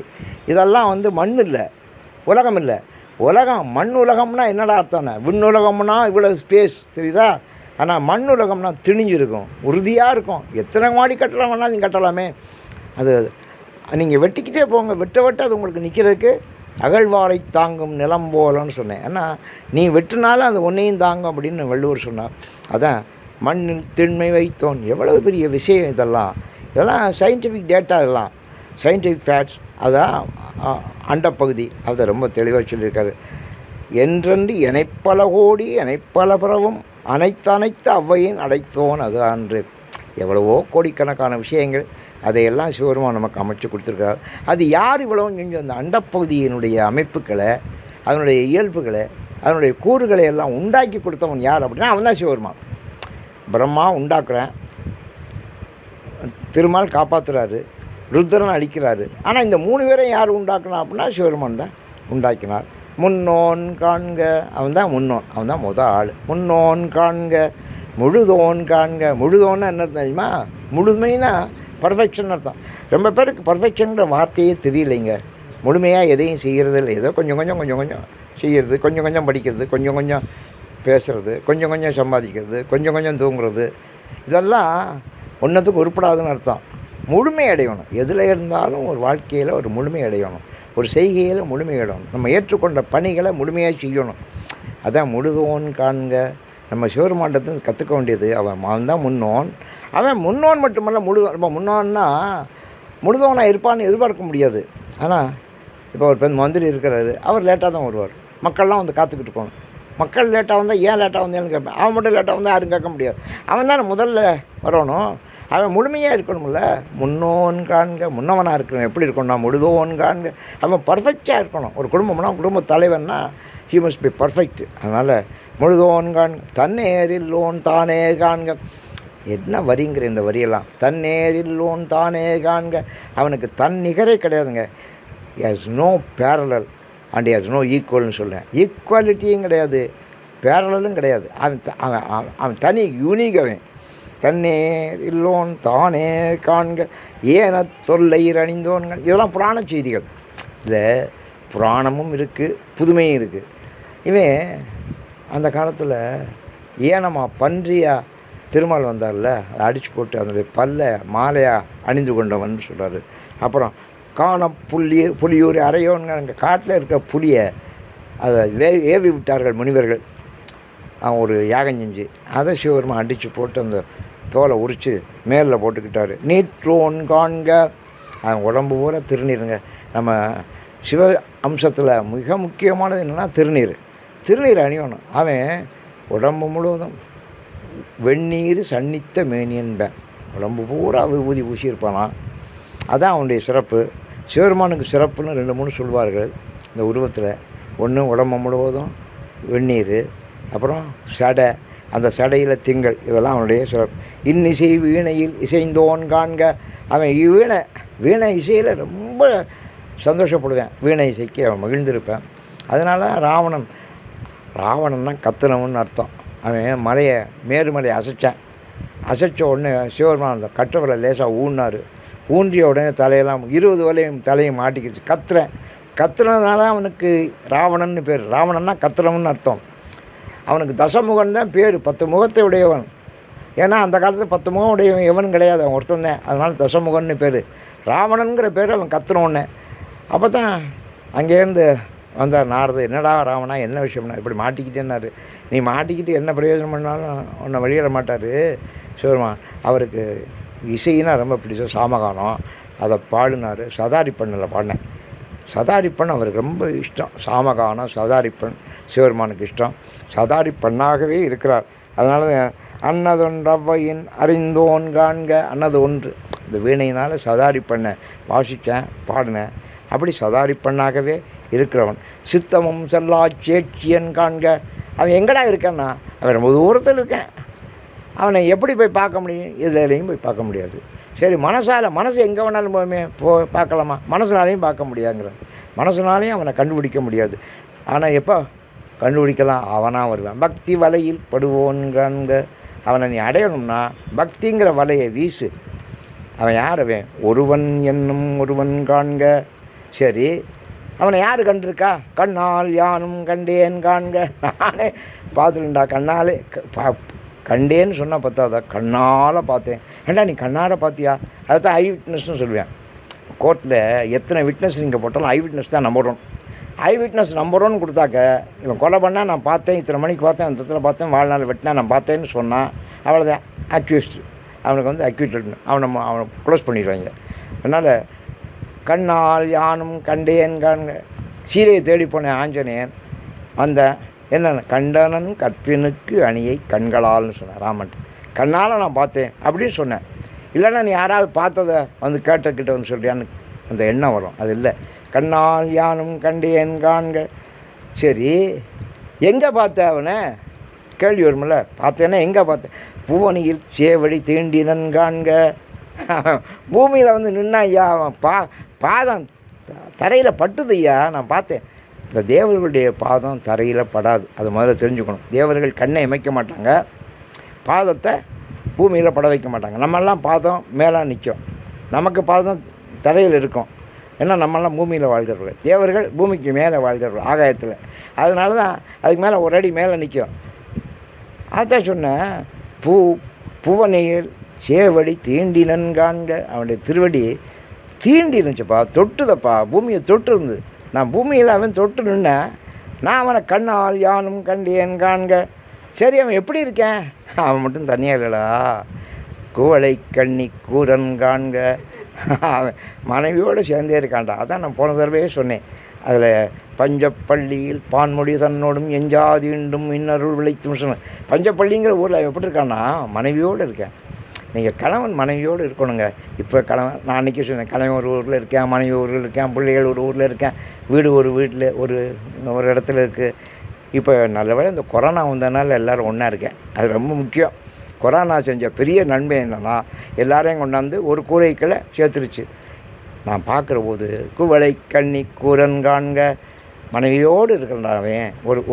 இதெல்லாம் வந்து மண் இல்லை, உலகம் இல்லை. உலகம் மண் உலகம்னா என்னடா அர்த்தம்னா, விண்ணுலகம்னா இவ்வளோ ஸ்பேஸ், தெரியுதா? ஆனால் மண் உலகம்னா திணிஞ்சிருக்கும், உறுதியாக இருக்கும். எத்தனை மாடி கட்டலாம் வேணாலும் நீங்கள் கட்டலாமே. அது நீங்கள் வெட்டிக்கிட்டே போங்க, வெட்ட அது உங்களுக்கு நிற்கிறதுக்கு அகழ்வாரை தாங்கும் நிலம் போலன்னு சொன்னேன். ஏன்னா நீ வெட்டினாலும் அது ஒன்றையும் தாங்கும் அப்படின்னு வள்ளுவர் சொன்னார். அதான் மண்ணில் திண்மை வைத்தோன். எவ்வளவு பெரிய விஷயம் இதெல்லாம் சயின்டிஃபிக் டேட்டா, இதெல்லாம் சயின்டிஃபிக் ஃபேக்ட்ஸ். அதான் அண்டப்பகுதி, அதை ரொம்ப தெளிவாக சொல்லியிருக்காரு. என்றென்று எனைப்பல கோடி எனைப்பல பிறவும் அனைத்து அவ்வையின் அடைத்தோன் அது அன்று. எவ்வளவோ கோடிக்கணக்கான விஷயங்கள், அதையெல்லாம் சிவபெருமான் நமக்கு அமைச்சு கொடுத்துருக்காரு. அது யார் இவ்வளவு செஞ்சு அந்த அண்டப்பகுதியினுடைய அமைப்புகளை, அதனுடைய இயல்புகளை, அதனுடைய கூறுகளை எல்லாம் உண்டாக்கி கொடுத்தவன் யார் அப்படின்னா அவன் தான் சிவபெருமான். பிரம்மா உண்டாக்குறேன், திருமால் காப்பாற்றுறாரு, ருத்ரன் அழிக்கிறாரு. ஆனால் இந்த 3 பேரையும் யார் உண்டாக்கினா அப்படின்னா சிவபெருமான் தான் உண்டாக்கினார். முன்னோன் காண்க, அவன் தான் முன்னோன், அவன் தான் முதல் ஆள். முன்னோன் காண்க முழுதோன் காண்க. முழுதோன்னு என்ன தெரியுமா? முழுமைனா பர்ஃபெக்ஷன் அர்த்தம். ரொம்ப பேருக்கு பர்ஃபெக்ஷன்ற வார்த்தையே தெரியலைங்க. முழுமையாக எதையும் செய்கிறது இல்லை. ஏதோ கொஞ்சம் கொஞ்சம் செய்கிறது, கொஞ்சம் கொஞ்சம் படிக்கிறது, கொஞ்சம் கொஞ்சம் பேசுகிறது, கொஞ்சம் கொஞ்சம் சம்பாதிக்கிறது, கொஞ்சம் கொஞ்சம் தூங்குறது, இதெல்லாம் ஒன்றத்துக்கு உருப்படாதுன்னு அர்த்தம். முழுமை அடையணும். எதில் இருந்தாலும் ஒரு வாழ்க்கையில் ஒரு முழுமை அடையணும், ஒரு செய்கையில் முழுமை அடையணும், நம்ம ஏற்றுக்கொண்ட பணிகளை முழுமையாக செய்யணும். அதான் முழுதோன் காண்க. நம்ம சிவபெருமாண்டத்தை கற்றுக்க வேண்டியது அவன் தான் முன்னோன். அவன் முன்னோன் மட்டுமல்ல நம்ம முன்னோன்னா முழுதோனாக இருப்பான்னு எதிர்பார்க்க முடியாது. ஆனால் இப்போ ஒரு பெண் மந்திரி இருக்கிறாரு, அவர் லேட்டாக தான் வருவார். மக்கள்லாம் வந்து காத்துக்கிட்டு இருக்கணும். மக்கள் லேட்டாக வந்தால் ஏன் லேட்டாக வந்தேன்னு கேட்பேன். அவன் மட்டும் லேட்டாக வந்தால் யாரும் கேட்க முடியாது. அவன் தான் முதல்ல வரணும். அவன் முழுமையாக இருக்கணும்ல. முன்னோன் காண்க. முன்னவனாக இருக்கணும். எப்படி இருக்கணும்னா முழுதோன் காண்க. அவன் பர்ஃபெக்டாக இருக்கணும். ஒரு குடும்பம்னா குடும்ப தலைவன்னா ஹி மஸ்ட் பி பர்ஃபெக்ட். அதனால் முழுதோன் காண்க. தன்னேரில் லோன் தானே காண்க. என்ன வரிங்கிற இந்த வரியெல்லாம்? தன்னேரில் லோன் தானே காண்க. அவனுக்கு தன் நிகரே கிடையாதுங்க. Has no parallel and has no ஈக்குவல்னு சொல்லேன். ஈக்குவாலிட்டியும் கிடையாது, பேரலும் கிடையாது. அவன் தனி யூனிக். அவன் தன்னேர் இல்லோன் தானே காண்க. ஏன தொல்லையர் அணிந்தோன்கள். இதெல்லாம் புராண செய்திகள். இதில் புராணமும் இருக்குது, புதுமையும் இருக்குது. இவன் அந்த காலத்தில் ஏனம்மா பன்றியா திருமால் வந்தார்ல, அதை அடித்து போட்டு அதனுடைய மாலையாக அணிந்து கொண்டவன் சொல்கிறார். அப்புறம் புலியூர் அரையோன்னு அங்கே காட்டில் இருக்க புலியை அதை ஏவி விட்டார்கள் முனிவர்கள். அவன் ஒரு யாகம் செஞ்சு அதை சிவபெருமான் அடித்து போட்டு அந்த தோலை உரித்து மேலில் போட்டுக்கிட்டார். நீற்றோன் காண்க. அவன் உடம்பு பூரா திருநீருங்க. நம்ம சிவ அம்சத்தில் மிக முக்கியமானது என்னென்னா திருநீர் அணியணும். அவன் உடம்பு முழுவதும் வெந்நீர் சன்னித்த மேனியன்பேன். உடம்பு பூரா விபூதி பூசியிருப்பானான். அதான் அவனுடைய சிறப்பு. சிவபெருமானுக்கு சிறப்புன்னு 2-3 சொல்வார்கள் இந்த உருவத்தில். ஒன்று உடம்பு முழுவதும் வெந்நீர், அப்புறம் சடை, அந்த சடையில் திங்கள், இதெல்லாம் அவனுடைய சிறப்பு. இன்னிசை வீணையில் இசைந்தோன் காண்க. அவன் வீணை இசையில் ரொம்ப சந்தோஷப்படுவேன். வீணை இசைக்கு அவன் மகிழ்ந்திருப்பேன். அதனால ராவணன்னா கத்துனவன்னு அர்த்தம். அவன் மேருமலையை அசைச்ச உடனே சிவபெருமான் அந்த கட்டவரை லேசாக ஊன்னார். ஊன்றிய உடனே தலையெல்லாம் 20 வலையும் தலையும் மாட்டிக்கிச்சு. கத்துனதுனால அவனுக்கு ராவணன்னு பேர். ராவணன்னா கத்துறவன்னு அர்த்தம். அவனுக்கு தசமுகன் தான் பேர், 10 முகத்தை உடையவன். ஏன்னா அந்த காலத்தில் 10 முகம் உடையவன் எவனும் கிடையாது, அவன் ஒருத்தன் தான். அதனால் தசமுகன்னு பேர். ராவணனுங்கிற பேர் அவன் கத்துனோடனே. அப்போ தான் அங்கேருந்து வந்தார் நாரது. என்னடா ராவணா, என்ன விஷயம்னா? இப்படி மாட்டிக்கிட்டேன்னாரு. நீ மாட்டிக்கிட்டு என்ன பிரயோஜனம் பண்ணாலும் உன்னை வெளியிட மாட்டார் சிவபெருமான். அவருக்கு இசைனா ரொம்ப பிடிச்ச சாமகானம், அதை பாடினார். சதாரிப்பண்ணில் பாடினேன். சதாரிப்பண் அவருக்கு ரொம்ப இஷ்டம். சாமகானம் சதாரிப்பண் சிவபெருமானுக்கு இஷ்டம். சதாரிப்பண்ணாகவே இருக்கிறார். அதனால அன்னதொன்றவ்வையின் அறிந்தோன் காண்க. அன்னது ஒன்று. இந்த வீணையினால் சதாரிப்பண்ணை வாசித்தேன், பாடினேன். அப்படி சதாரிப்பண்ணாகவே இருக்கிறவன். சித்தமும் செல்லா சேட்சியன் காண்க. அவன் எங்கடா இருக்கான்னா, அவன் ரொம்ப தூரத்தில் இருக்கேன். அவனை எப்படி போய் பார்க்க முடியும்? இதுலையும் போய் பார்க்க முடியாது. சரி, மனசு எங்கே வேணாலும் பார்க்கலாமா? மனசுனாலையும் பார்க்க முடியாதுங்கிறான். மனசுனாலையும் அவனை கண்டுபிடிக்க முடியாது. ஆனால் எப்போ கண்டுபிடிக்கலாம்? அவனாக வருவான். பக்தி வலையில் படுவோன் காண்க. அவனை நீ அடையணும்னா பக்திங்கிற வலையை வீசு. அவன் யார்? அவன் ஒருவன் என்னும் ஒருவன் காண்க. சரி, அவனை யார் கண்டிருக்கா? கண்ணால் யானும் கண்டேன் காண்க. நானே பார்த்துருண்டா, கண்ணாலே கண்டேன்னு சொன்னால் பார்த்தாதா, கண்ணால் பார்த்தேன். ஏண்டா நீ கண்ணால் பார்த்தியா? அதை தான் ஐ விட்னஸ்னு சொல்லுவேன். கோர்ட்டில் எத்தனை விட்னஸ் நீங்கள் போட்டாலும் ஐ விட்னஸ் தான் நம்பர் 1. ஐ விட்னஸ் நம்பர் 1 கொடுத்தாக்க, இவன் கொலை பண்ணால் நான் பார்த்தேன், இத்தனை மணிக்கு பார்த்தேன், அந்த இடத்துல பார்த்தேன், வாழ்நாள் வெட்டினா நான் பார்த்தேன்னு சொன்னான், அவ்வளோதான் அக்யூஸ்டு. அவனுக்கு வந்து அக்யூட்டட், அவனை க்ளோஸ் பண்ணிடுவாங்க. அதனால் கண்ணால் யானும் கண்டேன் காண்க. சீதையை தேடி போன ஆஞ்சநேயன் அந்த என்னென்ன கண்டனன் கற்பினுக்கு அணியை கண்களால்னு சொன்னேன் ராமன். கண்ணால் நான் பார்த்தேன் அப்படின்னு சொன்னேன். இல்லைன்னா நீ யாராவது பார்த்ததை வந்து கேட்டக்கிட்ட வந்து சொல்றியான்னு அந்த எண்ணம் வரும். அது இல்லை. கண்ணால் யானும் கண்டேன் காண்க. சரி, எங்கே பார்த்த அவனை? கேள்வி வருமில்ல. பார்த்தேன்னா எங்கே பார்த்தேன்? பூவனியில் சேவடி தீண்டினன் காண்க. பூமியில் வந்து நின்னா ஐயா அவன் பாதம் தரையில் பட்டுது ஐயா, நான் பார்த்தேன். இந்த தேவர்களுடைய பாதம் தரையில் படாது, அது முதல்ல தெரிஞ்சுக்கணும். தேவர்கள் கண்ணை இமைக்க மாட்டாங்க, பாதத்தை பூமியில் பட வைக்க மாட்டாங்க. நம்மெல்லாம் பாதம் மேலே நிற்கும், நமக்கு பாதம் தரையில் இருக்கும். ஏன்னா நம்மெல்லாம் பூமியில் வாழ்கிறவர்கள், தேவர்கள் பூமிக்கு மேலே வாழ்கிறவர்கள், ஆகாயத்தில். அதனால தான் அதுக்கு மேலே ஒரு அடி மேலே நிற்கும். அதான் சொன்னேன், பூவனையில் சேவடி தீண்டினன் காண்க. அவனுடைய திருவடி தீண்டி இருந்துச்சுப்பா, தொட்டுதப்பா, பூமியை தொட்டு இருந்து. நான் பூமியில் அவன் தொட்டு நின்னேன், நான் அவனை கண்ணால் யானும் கண்டேன் காண்க. சரி, அவன் எப்படி இருக்கேன்? அவன் மட்டும் தனியாக இல்லைடா, குவளை கண்ணி கூரன் காண்க. அவன் மனைவியோடு சேர்ந்தே இருக்கான்டா. அதான் நான் போன தடவையே சொன்னேன். அதில் பஞ்சப்பள்ளியில் பான்மொழி தன்னோடும் எஞ்சாதீண்டும் இன்னருள் விளைத்தும் சொன்னேன். பஞ்சப்பள்ளிங்கிற ஊரில் எப்படி இருக்கான்னா மனைவியோடு இருக்கேன். நீங்கள் கணவன் மனைவியோடு இருக்கணுங்க. இப்போ கணவன், நான் அன்றைக்கி சொன்னேன், கணவன் ஒரு ஊரில் இருக்கேன், மனைவி ஒரு ஊரில் இருக்கேன், பிள்ளைகள் ஒரு ஊரில் இருக்கேன், வீடு ஒரு வீட்டில் ஒரு இடத்துல இருக்குது. இப்போ நல்லவேளை இந்த கொரோனா வந்ததுனால எல்லோரும் ஒன்றா இருக்கேன். அது ரொம்ப முக்கியம். கொரோனா செஞ்ச பெரிய நன்மை என்னென்னா எல்லாரையும் கொண்டாந்து ஒரு கூரைக்குள்ளே சேர்த்துருச்சு. நான் பார்க்குற போது குவளை கண்ணி கூரன் காண்க, மனைவியோடு இருக்கிறான்.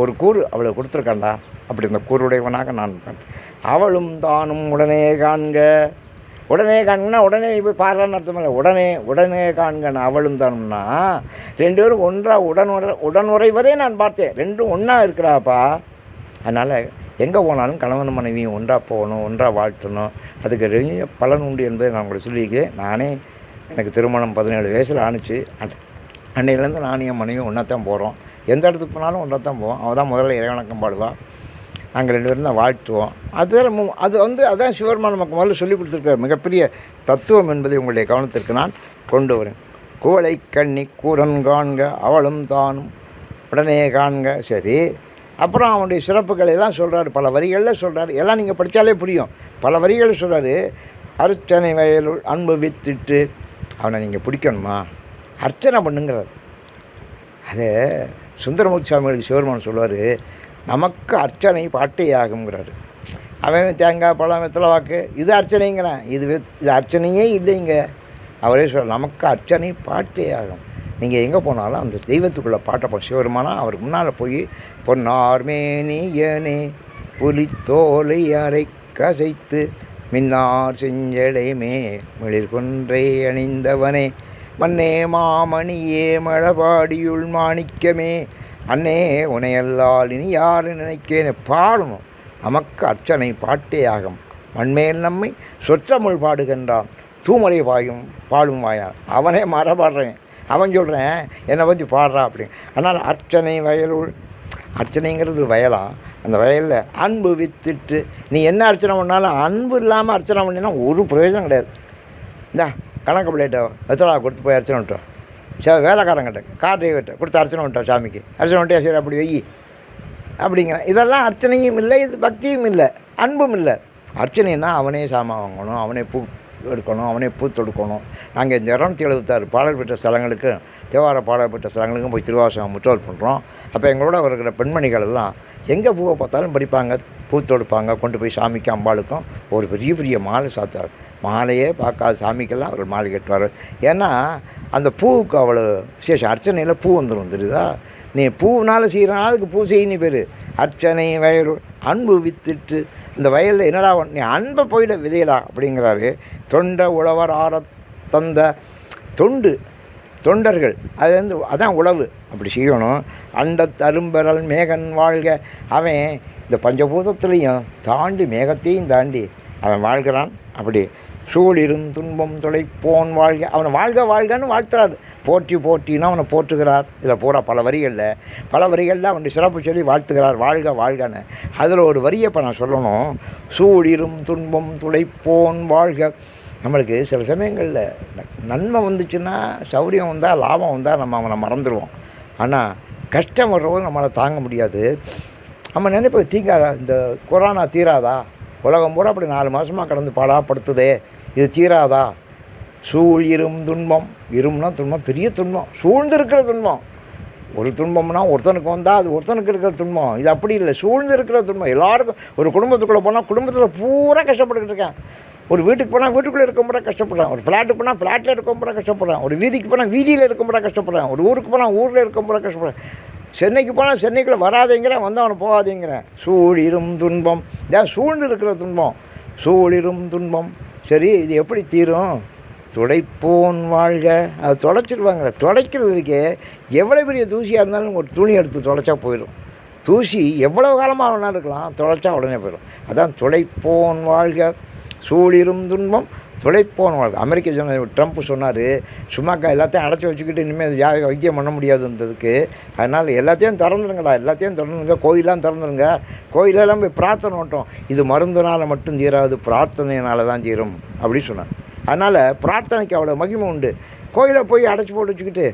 ஒரு கூறு அவளை கொடுத்துருக்காண்டா. அப்படி இந்த கூறுடையவனாக நான் அவளும் தானும் உடனே காண்க. உடனே காண்கன்னா உடனே போய் பாடுறான்னு அர்த்தம் இல்லை, உடனே காண்கன்னு. அவளும் தானும்னா ரெண்டு பேரும் ஒன்றாக உடனுறைவதே நான் பார்த்தேன். ரெண்டும் ஒன்றா இருக்கிறாப்பா. அதனால் எங்கே போனாலும் கணவன் மனைவியும் ஒன்றாக போகணும், ஒன்றாக வாழ்த்தணும். அதுக்கு நிறைய பலன் உண்டு என்பதை நான் உங்களுக்கு சொல்லியிருக்கேன். நானே எனக்கு திருமணம் 17 வயசில் ஆணுச்சு. அன்னையிலேருந்து நானும் என் மனைவியும் ஒன்றா தான் போகிறோம். எந்த இடத்துக்கு போனாலும் ஒன்றா தான் போவோம். அவள் தான் முதல்ல இறைவணக்கம் பாடுவாள், நாங்கள் 2 பேரும் தான் வாழ்த்துவோம். அதுதான் சிவபெருமான் நமக்கு முதல்ல சொல்லிக் கொடுத்துருக்க மிகப்பெரிய தத்துவம் என்பதை உங்களுடைய கவனத்திற்கு நான் கொண்டு வரேன். குவளை கண்ணி கூரன் காண்க, அவளும் தானும் உடனே காண்க. சரி, அப்புறம் அவனுடைய சிறப்புகளை எல்லாம் சொல்கிறாரு, பல வரிகளில் சொல்கிறாரு. எல்லாம் நீங்கள் படித்தாலே புரியும். பல வரிகளில் சொல்கிறாரு. அர்ச்சனை வயலுள் அனுபவித்துட்டு அவனை நீங்கள் பிடிக்கணுமா, அர்ச்சனை பண்ணுங்கிறார். அது சுந்தரமூர்த்தி சுவாமிகளுக்கு சிவபெருமான் சொல்லுவார், நமக்கு அர்ச்சனை பாட்டே ஆகுங்கிறாரு. அவன் தேங்காய் பழம் வெத்தலை வாக்கு இது அர்ச்சனைங்கிறான். இது அர்ச்சனையே இல்லைங்க. அவரே சொல்ல, நமக்கு அர்ச்சனை பாட்டே ஆகும். நீங்கள் எங்கே போனாலும் அந்த தெய்வத்துக்குள்ளே பாட்டை சிவபெருமானா அவருக்கு முன்னால் போய் பொன்னார்மேனி ஏனே புலித்தோலை அரை கசைத்து மின்னார் செஞ்சடைமே மிளிர் கொன்றை அணிந்தவனே மன்னே மாமணியே மழபாடியுள் மாணிக்கமே அன்னே உனையல்லால் இனி யாரு நினைக்கேன்னு பாடணும். நமக்கு அர்ச்சனை பாட்டே ஆகும். மண்மேல் நம்மை சொற்றமிழ் பாடுகின்றான், தூமலை பாடும் வாயார். அவனே மரபாடுறேன், அவன் சொல்கிறேன் என்னை பற்றி பாடுறா அப்படின்னு. அதனால் அர்ச்சனை வயலுள், அர்ச்சனைங்கிறது வயலாம். அந்த வயலில் அன்பு வித்துட்டு நீ என்ன அர்ச்சனை பண்ணாலும் அன்பு இல்லாமல் அர்ச்சனை பண்ணினா ஒரு பிரயோஜனம் கிடையாது. இந்தா கணக்கு பிள்ளைகிட்ட வெத்தலா கொடுத்து போய் அர்ச்சனை விட்டோம், வேலைக்காரங்கிட்ட கார் டிரைவர்கிட்ட கொடுத்து அர்ச்சனை விட்டோம், சாமிக்கு அர்ச்சனை விட்டியா, சரி அப்படி வெயி அப்படிங்கிறேன். இதெல்லாம் அர்ச்சனையும் இல்லை, இது பக்தியும் இல்லை, அன்பும் இல்லை. அர்ச்சனைன்னா அவனே சாமான் வாங்கணும், அவனே பூ எடுக்கணும், அவனே பூ தொடுக்கணும். நாங்கள் இந்த 276 பாடல் பெற்ற ஸ்தலங்களுக்கு, தேவார பாடல் பெற்ற ஸ்தலங்களுக்கும் போய் திருவாசகம் முற்றோல் பண்ணுறோம். அப்போ எங்களோட இருக்கிற பெண்மணிகள் எல்லாம் எங்கே பூவை பார்த்தாலும் படிப்பாங்க, பூ தொடுப்பாங்க, கொண்டு போய் சாமிக்கு அம்பாளுக்கும் ஒரு பெரிய பெரிய மாலை சாத்தார். மாலையே பார்க்காத சாமிக்கெல்லாம் அவர் மாலை கட்டுவார். ஏன்னா அந்த பூவுக்கு அவ்வளோ விசேஷம். அர்ச்சனையில் பூ வந்துடும், தெரியுதா? நீ பூவினால் செய்கிறனால அதுக்கு பூ செய்யணும் பேர். அர்ச்சனை வயல் அன்பு வித்துட்டு இந்த வயலில் என்னடா நீ அன்பை போயிட விதையடா அப்படிங்கிறாரு. தொண்டை உழவர் ஆற தந்த தொண்டர்கள் அது அதான் உழவு, அப்படி செய்யணும். அந்த தரும்பரல் மேகன் வாழ்க. அவன் இந்த பஞ்சபூதத்துலேயும் தாண்டி மேகத்தையும் தாண்டி அவன் வாழ்கிறான். அப்படி சூழிரும் துன்பம் தொலைப்போன் வாழ்க. அவனை வாழ்கன்னு வாழ்த்துறாரு. போற்றினா அவனை போற்றுகிறார். இதில் பூரா பல வரிகளில் அவனுடைய சிறப்பு சொல்லி வாழ்த்துகிறார், வாழ்கன்னு. அதில் ஒரு வரியை இப்போ நான் சொல்லணும். சூழிரும் துன்பம் துளைப்போன் வாழ்க. நம்மளுக்கு சில சமயங்களில் நன்மை வந்துச்சுன்னா, சௌரியம் வந்தால், லாபம் வந்தால் நம்ம அவனை மறந்துடுவோம். ஆனால் கஷ்டம் வர்றபோது நம்மளால் தாங்க முடியாது. நம்ம நினைப்போம், இந்த கொரோனா தீராதா, உலகம் பூரா அப்படி 4 மாதமாக கடந்து பாடாப்படுத்துதே, இது தீராதா? சூழ் இரும் துன்பம், இரும்னா துன்பம், பெரிய துன்பம், சூழ்ந்திருக்கிற துன்பம். ஒரு துன்பம்னா ஒருத்தனுக்கு வந்தால் அது ஒருத்தனுக்கு இருக்கிற துன்பம். இது அப்படி இல்லை, சூழ்ந்து இருக்கிற துன்பம். எல்லாருக்கும். ஒரு குடும்பத்துக்குள்ளே போனால் குடும்பத்தில் பூரா கஷ்டப்பட்டுக்கிட்டு இருக்கேன். ஒரு வீட்டுக்கு போனால் வீட்டுக்குள்ளே இருக்க முறை கஷ்டப்படுறேன். ஒரு ஃப்ளாட்டுக்கு போனால் ஃப்ளாட்டில் இருக்க முறை கஷ்டப்படுறேன். ஒரு வீதிக்கு போனால் வீதியில் இருக்க முறை கஷ்டப்படுறேன். ஒரு ஊருக்கு போனால் ஊரில் இருக்க முறை கஷ்டப்படுறேன். சென்னைக்கு போனால் சென்னைக்குள்ளே வராதேங்கிறேன், வந்தவனை போகாதேங்கிறேன். சூழிரும் துன்பம், இதான் சூழ்ந்து இருக்கிற துன்பம். சூழிரும் துன்பம். சரி, இது எப்படி தீரும்? துடைப்போன் வாழ்க. அதை துடைச்சிருவாங்க. துடைக்கிறதுக்கே எவ்வளோ பெரிய தூசியாக இருந்தாலும் ஒரு துணி எடுத்து துடைச்சா போயிடும். தூசி எவ்வளோ காலமாக வேணாலும் இருக்கலாம், துடைச்சா உடனே போயிடும். அதான் துடைப்போன் வாழ்க. சூழிரும் துன்பம் துடைப்போன் வாழ்க. அமெரிக்க ஜனாதிபதி ட்ரம்ப் சொன்னார், சும்மாக்கா எல்லாத்தையும் அடைச்சி வச்சுக்கிட்டு இனிமேல் வைத்தியம் பண்ண முடியாதுன்றதுக்கு. அதனால் எல்லாத்தையும் திறந்துருங்கடா, எல்லாத்தையும் திறந்துருங்க. கோயிலெலாம் திறந்துருங்க. கோயிலெல்லாம் போய் பிரார்த்தனை ஓட்டோம். இது மருந்தினால் மட்டும் தீராது, பிரார்த்தனையினால தான் தீரும் அப்படின்னு சொன்னார். அதனால் பிரார்த்தனைக்கு அவ்வளோ மகிமை உண்டு. கோயிலை போய் அடைச்சி போட்டு வச்சுக்கிட்டு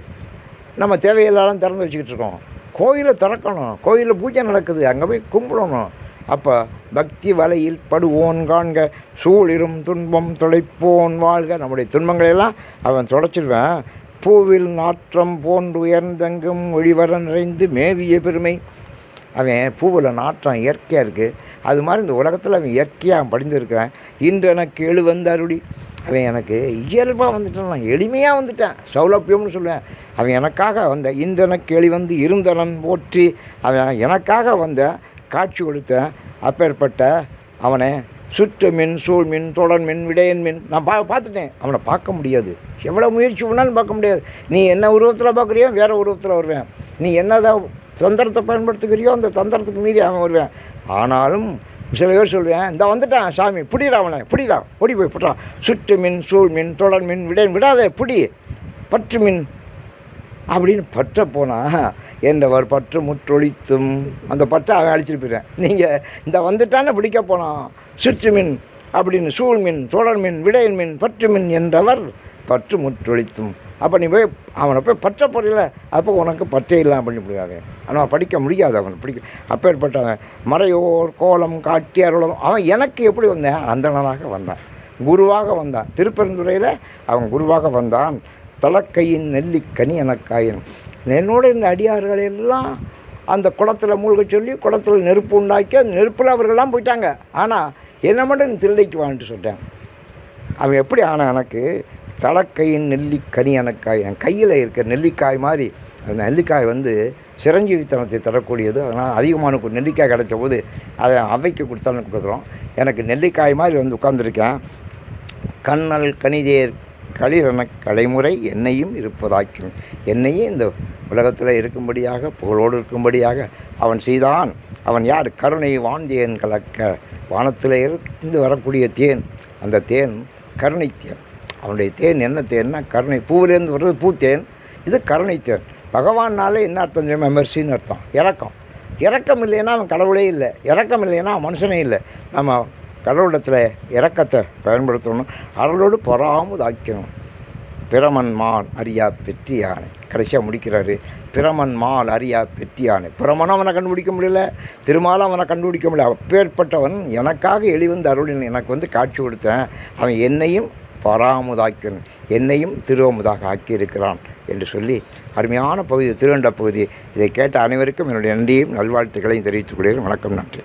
நம்ம தேவையில்லாம் திறந்து வச்சுக்கிட்டு இருக்கோம். கோயிலை திறக்கணும். கோயிலில் பூஜை நடக்குது, அங்கே போய் கும்பிடணும். அப்போ பக்தி வலையில் படுவோன் காண்க, சூழிரும் துன்பம் துடைப்போன் வாழ்க. நம்முடைய துன்பங்களையெல்லாம் அவன் துடைச்சிடுவேன். பூவில் நாற்றம் போன்று உயர்ந்தெங்கும் ஒளிவர நிறைந்து மேவிய பெருமை. அவன் பூவில் நாற்றம் இயற்கையாக இருக்குது. அது மாதிரி இந்த உலகத்தில் அவன் இயற்கையாக படிந்திருக்கிறான். இன்று எனக்கு எழுவந்த அருளி. அவன் எனக்கு இயல்பாக வந்துட்டான், நான் எளிமையாக வந்துட்டேன், சௌலபியம்னு சொல்லுவேன். அவன் எனக்காக வந்த இன்றெனக்கு எளிவந்து இருந்தனன் போற்றி. அவன் எனக்காக வந்த காட்சி கொடுத்த அப்பேற்பட்ட அவனை சுற்றுமின் சூழ்மின் தொடர்மின் விடையன் மின் நான் பார்த்துட்டேன். அவனை பார்க்க முடியாது, எவ்வளோ முயற்சி பண்ணாலும் பார்க்க முடியாது. நீ என்ன உருவத்தில் பார்க்குறியோ வேறு உருவத்தில் வருவேன். நீ என்னதான் தந்திரத்தை பயன்படுத்துகிறியோ அந்த தந்திரத்துக்கு மீறி அவன் வருவேன். ஆனாலும் சில பேர் சொல்லுவேன், இந்த வந்துட்டான் சாமி, பிடிடா அவனை, பிடிடா, ஓடி போய் புட்டான். சுற்று மின் சூழ்மின் தொடர்மின் விடையன் விடாதே, பிடி, பற்று மின் அப்படின்னு பற்ற போனால் என்றவர் பற்று முற்றொழித்தும். அந்த பற்றை அவன் அழிச்சிட்டு போயிடுறேன். நீங்கள் இந்த வந்துட்டான்னு பிடிக்க போனான். சுற்று மின் அப்படின்னு சூழ்மின் தொடர்மின் விடையன் மின் பற்று மின் என்றவர் பற்று முற்றொழித்தும். அப்போ நீ போய் அவனை போய் பற்ற போறீல, அப்போ உனக்கு பற்றே இல்லாமல் பண்ணி முடியாது. ஆனால் படிக்க முடியாது, அவன் பிடிக்க. அப்பேற்பட்டவன் மறையோர் கோலம் காட்டி அருளும். அவன் எனக்கு எப்படி வந்தேன்? அந்தணனாக வந்தான், குருவாக வந்தான். திருப்பெருந்துறையில் அவன் குருவாக வந்தான். தலக்கையின் நெல்லிக்கனி எனக்காயின். என்னோட இந்த அடியார்களெல்லாம் அந்த குளத்தில் மூழ்க சொல்லி குளத்தில் நெருப்பு உண்டாக்கி அந்த நெருப்பில் அவர்கள்லாம் போயிட்டாங்க. ஆனால் என்ன மட்டும் நீ திருடைக்கு வான்ட்டு சொல்லிட்டேன். அவன் எப்படி ஆனால் எனக்கு தலக்கையின் நெல்லிக்கனி எனக்காய். என் கையில் இருக்கிற நெல்லிக்காய் மாதிரி. அந்த நெல்லிக்காய் சிரஞ்சீவித்தனத்தை தரக்கூடியது. அதனால் அதிகமான நெல்லிக்காய் கிடைச்ச போது அதை அவைக்கு கொடுத்தாலும் கொடுக்குறோம். எனக்கு நெல்லிக்காய் மாதிரி உட்கார்ந்துருக்கேன். கண்ணல் கனிதேர் களிரென கலைமுறை என்னையும் இருப்பதாக்கும். என்னையும் இந்த உலகத்தில் இருக்கும்படியாக புகழோடு இருக்கும்படியாக அவன் செய்தான். அவன் யார்? கருணை வான்தேன் கலக்க. வானத்தில் இருந்து வரக்கூடிய தேன், அந்த தேன் கருணை தேன். அவனுடைய தேன் என்ன தேன்னா கருணை. பூவிலேருந்து வர்றது பூத்தேன், இது கருணை தேன். பகவான்னாலே என்ன அர்த்தம் தெரியுமா? மெர்சின்னு அர்த்தம், இறக்கம். இறக்கம் இல்லைன்னா அவன் கடவுளே இல்லை, இறக்கம் இல்லைன்னா மனுஷனே இல்லை. நம்ம கடவுளத்தில் இறக்கத்தை பயன்படுத்தணும், அருளோடு பொறாமுதாக்கணும். பிரமன் மால் அறியா பெற்றி யானை. கடைசியாக முடிக்கிறாரு, பிரமன் மால் அறியா பெற்றி யானை. பிரமனும் அவனை கண்டுபிடிக்க முடியல, திருமாலும் அவனை கண்டுபிடிக்க முடியல. அப்பேற்பட்டவன் எனக்காக எளிவந்து அருளின் எனக்கு காட்சி கொடுத்தேன். அவன் என்னையும் பராமுதாக்கன், என்னையும் திருவமுதாக ஆக்கியிருக்கிறான் என்று சொல்லி அருமையான பகுதி திருவண்ட பகுதி. இதை கேட்ட அனைவருக்கும் என்னுடைய நன்றியும் நல்வாழ்த்துக்களையும் தெரிவித்துக் கொள்கிறேன். வணக்கம், நன்றி.